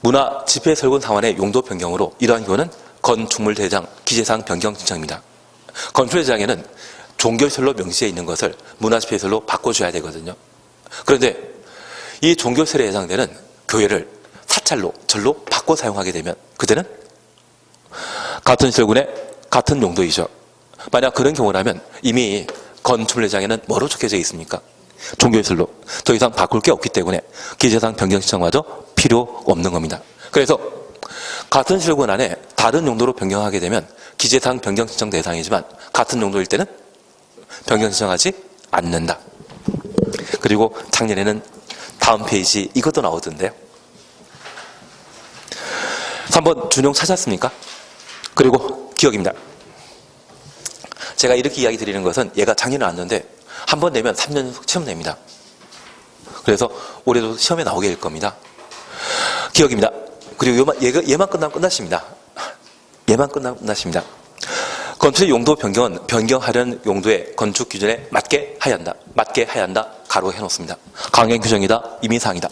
문화집회설군 상환의 용도 변경으로 이러한 경우는 건축물 대장 기재사항 변경 신청입니다. 건축물 대장에는 종교시설로 명시되어 있는 것을 문화집회시설로 바꿔줘야 되거든요. 그런데 이 종교시설에 해당되는 교회를 사찰로 절로 바꿔 사용하게 되면 그때는 같은 시설군의 같은 용도이죠. 만약 그런 경우라면 이미 건축물 대장에는 뭐로 적혀져 있습니까? 종교시설로 더 이상 바꿀 게 없기 때문에 기재사항 변경 신청마저 필요 없는 겁니다. 그래서 같은 시설군 안에 다른 용도로 변경하게 되면 기재사항 변경 신청 대상이지만 같은 용도일 때는 변경 신청하지 않는다. 그리고 작년에는 다음 페이지 이것도 나오던데요. 3번 준용 찾았습니까? 그리고 기억입니다. 제가 이렇게 이야기 드리는 것은 얘가 작년에 나왔는데 한 번 내면 3년 연속 시험 냅니다. 그래서 올해도 시험에 나오게 될 겁니다. 기억입니다. 그리고 얘만 끝나면 끝나십니다. 얘만 끝나면 끝나십니다. 건축의 용도 변경은 변경하려는 용도의 건축 기준에 맞게 하여야 한다. 맞게 하여야 한다. 가로 해놓습니다. 강행 규정이다. 임의사항이다.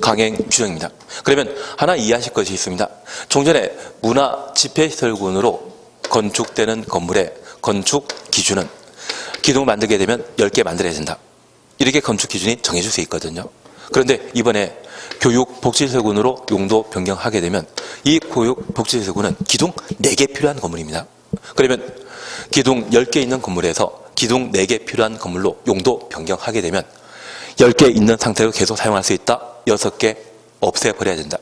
강행 규정입니다. 그러면 하나 이해하실 것이 있습니다. 종전에 문화집회시설군으로 건축되는 건물의 건축 기준은 기둥을 만들게 되면 10개 만들어야 된다. 이렇게 건축 기준이 정해질 수 있거든요. 그런데 이번에 교육복지시설군으로 용도 변경하게 되면 이 교육복지시설군은 기둥 4개 필요한 건물입니다. 그러면 기둥 10개 있는 건물에서 기둥 4개 필요한 건물로 용도 변경하게 되면 10개 있는 상태로 계속 사용할 수 있다. 6개 없애버려야 된다.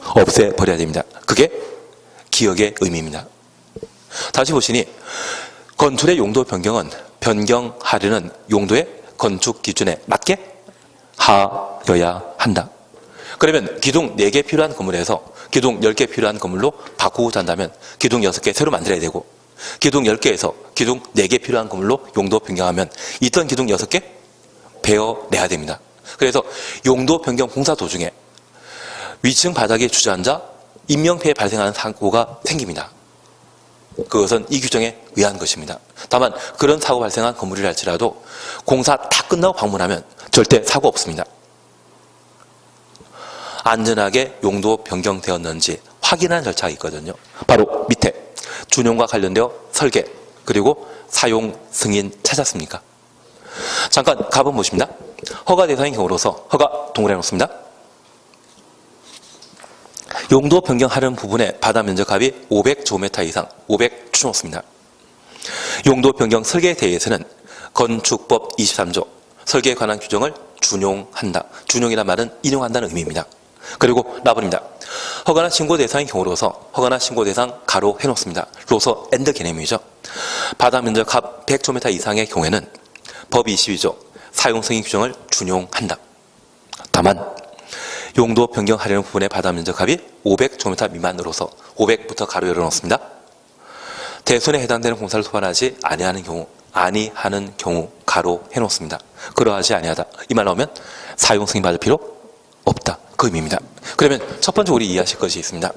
없애버려야 됩니다. 그게 기억의 의미입니다. 다시 보시니 건축의 용도 변경은 변경하려는 용도의 건축 기준에 맞게 하여야 한다. 그러면 기둥 4개 필요한 건물에서 기둥 10개 필요한 건물로 바꾸고자 한다면 기둥 6개 새로 만들어야 되고 기둥 10개에서 기둥 4개 필요한 건물로 용도 변경하면 있던 기둥 6개 베어내야 됩니다. 그래서 용도 변경 공사 도중에 위층 바닥에 주저앉아 인명피해 발생하는 사고가 생깁니다. 그것은 이 규정에 의한 것입니다. 다만 그런 사고 발생한 건물이라 할지라도 공사 다 끝나고 방문하면 절대 사고 없습니다. 안전하게 용도 변경되었는지 확인하는 절차가 있거든요. 바로 밑에 준용과 관련되어 설계 그리고 사용 승인 찾았습니까? 잠깐 가본 보십니다. 허가 대상인 경우로서 허가 동그라미 놓습니다. 용도 변경하는 부분의 바다 면적 합이 500제곱미터 이상 500 추놓습니다. 용도 변경 설계에 대해서는 건축법 23조 설계에 관한 규정을 준용한다. 준용이란 말은 인용한다는 의미입니다. 그리고 라번입니다. 허가나 신고 대상인 경우로서 허가나 신고 대상 가로 해놓습니다. 로서 엔드 개념이죠. 바다 면적 합 100제곱미터 이상의 경우에는 법 22조 사용 승인 규정을 준용한다. 다만 용도 변경하려는 부분의 바다 면적 합이 500제곱미터 미만으로서 500부터 가로 열어놓습니다. 대손에 해당되는 공사를 소환하지 아니하는 경우 가로 해놓습니다. 그러하지 아니하다. 이 말 나오면 사용 승인 받을 필요 없다. 그 의미입니다. 그러면 첫 번째 우리 이해하실 것이 있습니다.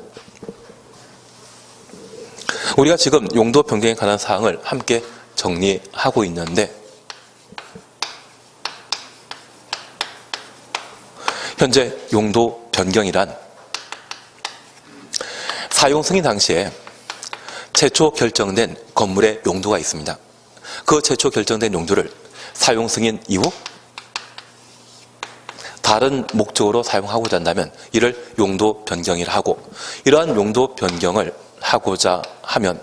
우리가 지금 용도 변경에 관한 사항을 함께 정리하고 있는데 현재 용도 변경이란 사용 승인 당시에 최초 결정된 건물의 용도가 있습니다. 그 최초 결정된 용도를 사용 승인 이후 다른 목적으로 사용하고자 한다면 이를 용도 변경이라 하고 이러한 용도 변경을 하고자 하면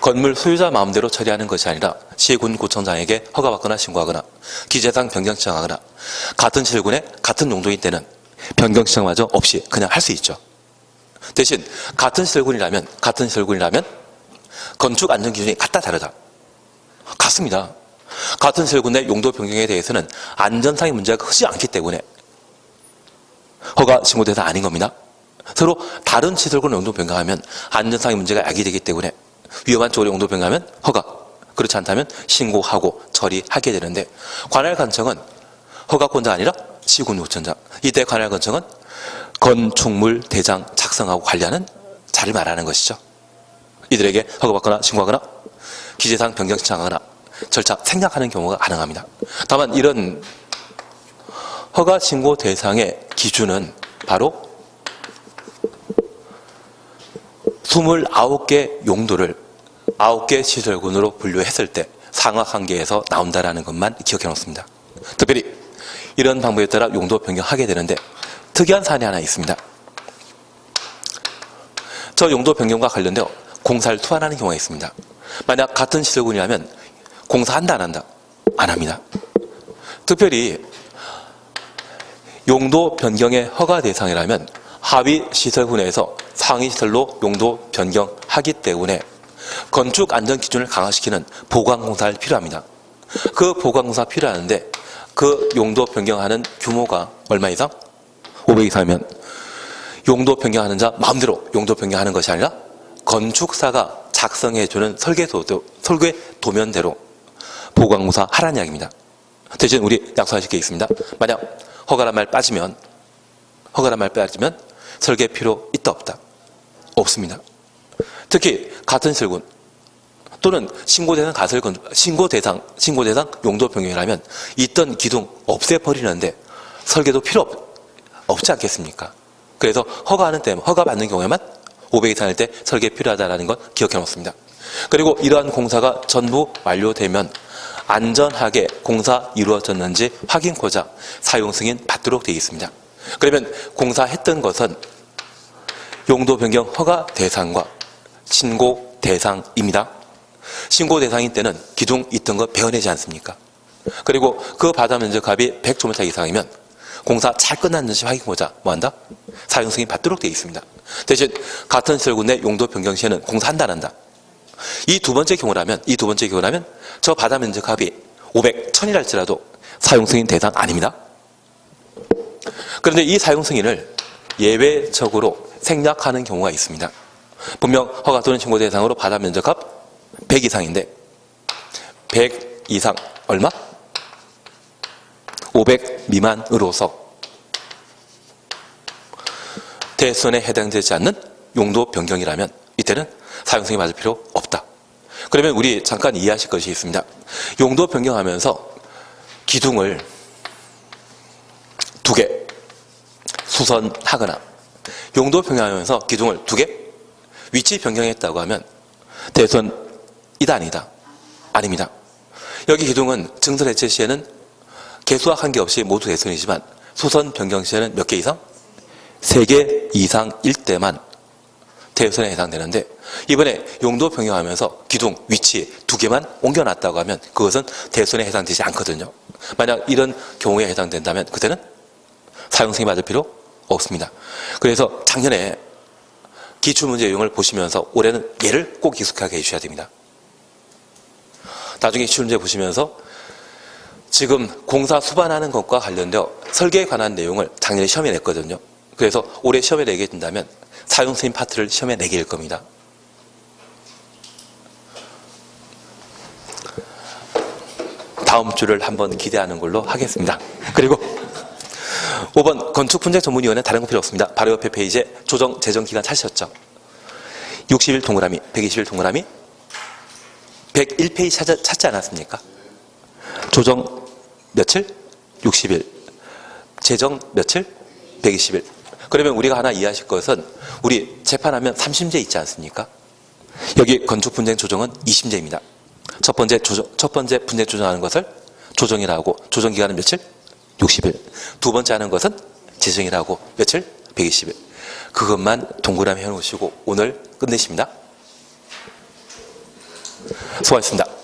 건물 소유자 마음대로 처리하는 것이 아니라 시군구청장에게 허가받거나 신고하거나 기재사항 변경 신청하거나 같은 시군의 같은 용도인 때는 변경 신청마저 없이 그냥 할 수 있죠. 대신 같은 시군이라면 건축 안전 기준이 같다 다르다. 같습니다. 같은 시군 내 용도 변경에 대해서는 안전상의 문제가 크지 않기 때문에 허가 신고 대상 아닌 겁니다. 서로 다른 시설군 용도 변경하면 안전상의 문제가 야기되기 때문에 위험한 쪽으로 용도 변경하면 허가, 그렇지 않다면 신고하고 처리하게 되는데 관할관청은 허가권자가 아니라 시군요청자. 이때 관할 건청은 건축물 대장 작성하고 관리하는 자를 말하는 것이죠. 이들에게 허가받거나 신고하거나 기재사항 변경 신청하거나 절차 생략하는 경우가 가능합니다. 다만 이런 허가 신고 대상의 기준은 바로 29개 용도를 9개 시설군으로 분류했을 때 상하 한계에서 나온다는 것만 기억해 놓습니다. 특별히 이런 방법에 따라 용도 변경하게 되는데 특이한 사안이 하나 있습니다. 저 용도 변경과 관련되어 공사를 투한하는 경우가 있습니다. 만약 같은 시설군이라면 공사한다 안 한다? 안 합니다. 특별히 용도 변경의 허가 대상이라면 하위 시설군에서 상위 시설로 용도 변경하기 때문에 건축 안전 기준을 강화시키는 보강공사가 필요합니다. 그 보강공사가 필요하는데 그 용도 변경하는 규모가 얼마 이상? 500 이상이면 용도 변경하는 자 마음대로 용도 변경하는 것이 아니라 건축사가 작성해주는 설계 도면대로 보강공사 하라는 이야기입니다. 대신 우리 약속하실 게 있습니다. 만약 허가란 말 빠지면 설계 필요 있다 없다? 없습니다. 특히 같은 시설군 또는 신고대상 용도 변경이라면 있던 기둥 없애버리는데 설계도 필요 없지 않겠습니까? 그래서 허가 받는 경우에만 500 이상일 때 설계 필요하다는 건 기억해 놓습니다. 그리고 이러한 공사가 전부 완료되면 안전하게 공사 이루어졌는지 확인코자 사용 승인 받도록 되어 있습니다. 그러면 공사했던 것은 용도 변경 허가 대상과 신고 대상입니다. 신고 대상인 때는 기둥 있던 거 베어내지 않습니까? 그리고 그 바다 면적합이 100제곱미터 이상이면 공사 잘 끝났는지 확인코자 뭐한다? 사용 승인 받도록 되어 있습니다. 대신 같은 시설군 내 용도 변경 시에는 공사한다 안 한다? 이 두 번째 경우라면 저 바다 면적합이 500, 1000이랄지라도 사용 승인 대상 아닙니다. 그런데 이 사용 승인을 예외적으로 생략하는 경우가 있습니다. 분명 허가 또는 신고 대상으로 바다 면적합 100 이상인데 100 이상 얼마? 500 미만으로서 대수원에 해당되지 않는 용도 변경이라면 이때는 사용 승인 받을 필요 없다. 그러면 우리 잠깐 이해하실 것이 있습니다. 용도 변경하면서 기둥을 2개 수선하거나 용도 변경하면서 기둥을 2개 위치 변경했다고 하면 대수원이다 아니다? 아닙니다. 여기 기둥은 증설 해체 시에는 개수와 관계없이 모두 대수원이지만 수선 변경 시에는 몇 개 이상? 3개 이상일 때만 대수원에 해당되는데 이번에 용도 변경하면서 기둥 위치 2개만 옮겨놨다고 하면 그것은 대수원에 해당되지 않거든요. 만약 이런 경우에 해당된다면 그때는 사용 승인 받을 필요 없습니다. 그래서 작년에 기출문제 유형을 보시면서 올해는 얘를 꼭 익숙하게 해주셔야 됩니다. 나중에 기출문제 보시면서 지금 공사 수반하는 것과 관련되어 설계에 관한 내용을 작년에 시험에 냈거든요. 그래서 올해 시험에 내게 된다면 사용 승인 파트를 시험에 내게 될 겁니다. 다음 주를 한번 기대하는 걸로 하겠습니다. 그리고 5번 건축분쟁전문위원회 다른 거 필요 없습니다. 바로 옆에 페이지에 조정 재정기간 찾으셨죠? 60일 동그라미, 120일 동그라미, 101페이지 찾지 않았습니까? 조정 며칠? 60일. 재정 며칠? 120일. 그러면 우리가 하나 이해하실 것은 우리 재판하면 3심제 있지 않습니까? 여기 건축분쟁 조정은 2심제입니다. 첫 번째 분쟁 조정하는 것을 조정이라고 하고 조정기간은 며칠? 60일. 두 번째 하는 것은 재정이라고 며칠? 120일. 그것만 동그라미 해놓으시고 오늘 끝내십니다. 수고하셨습니다.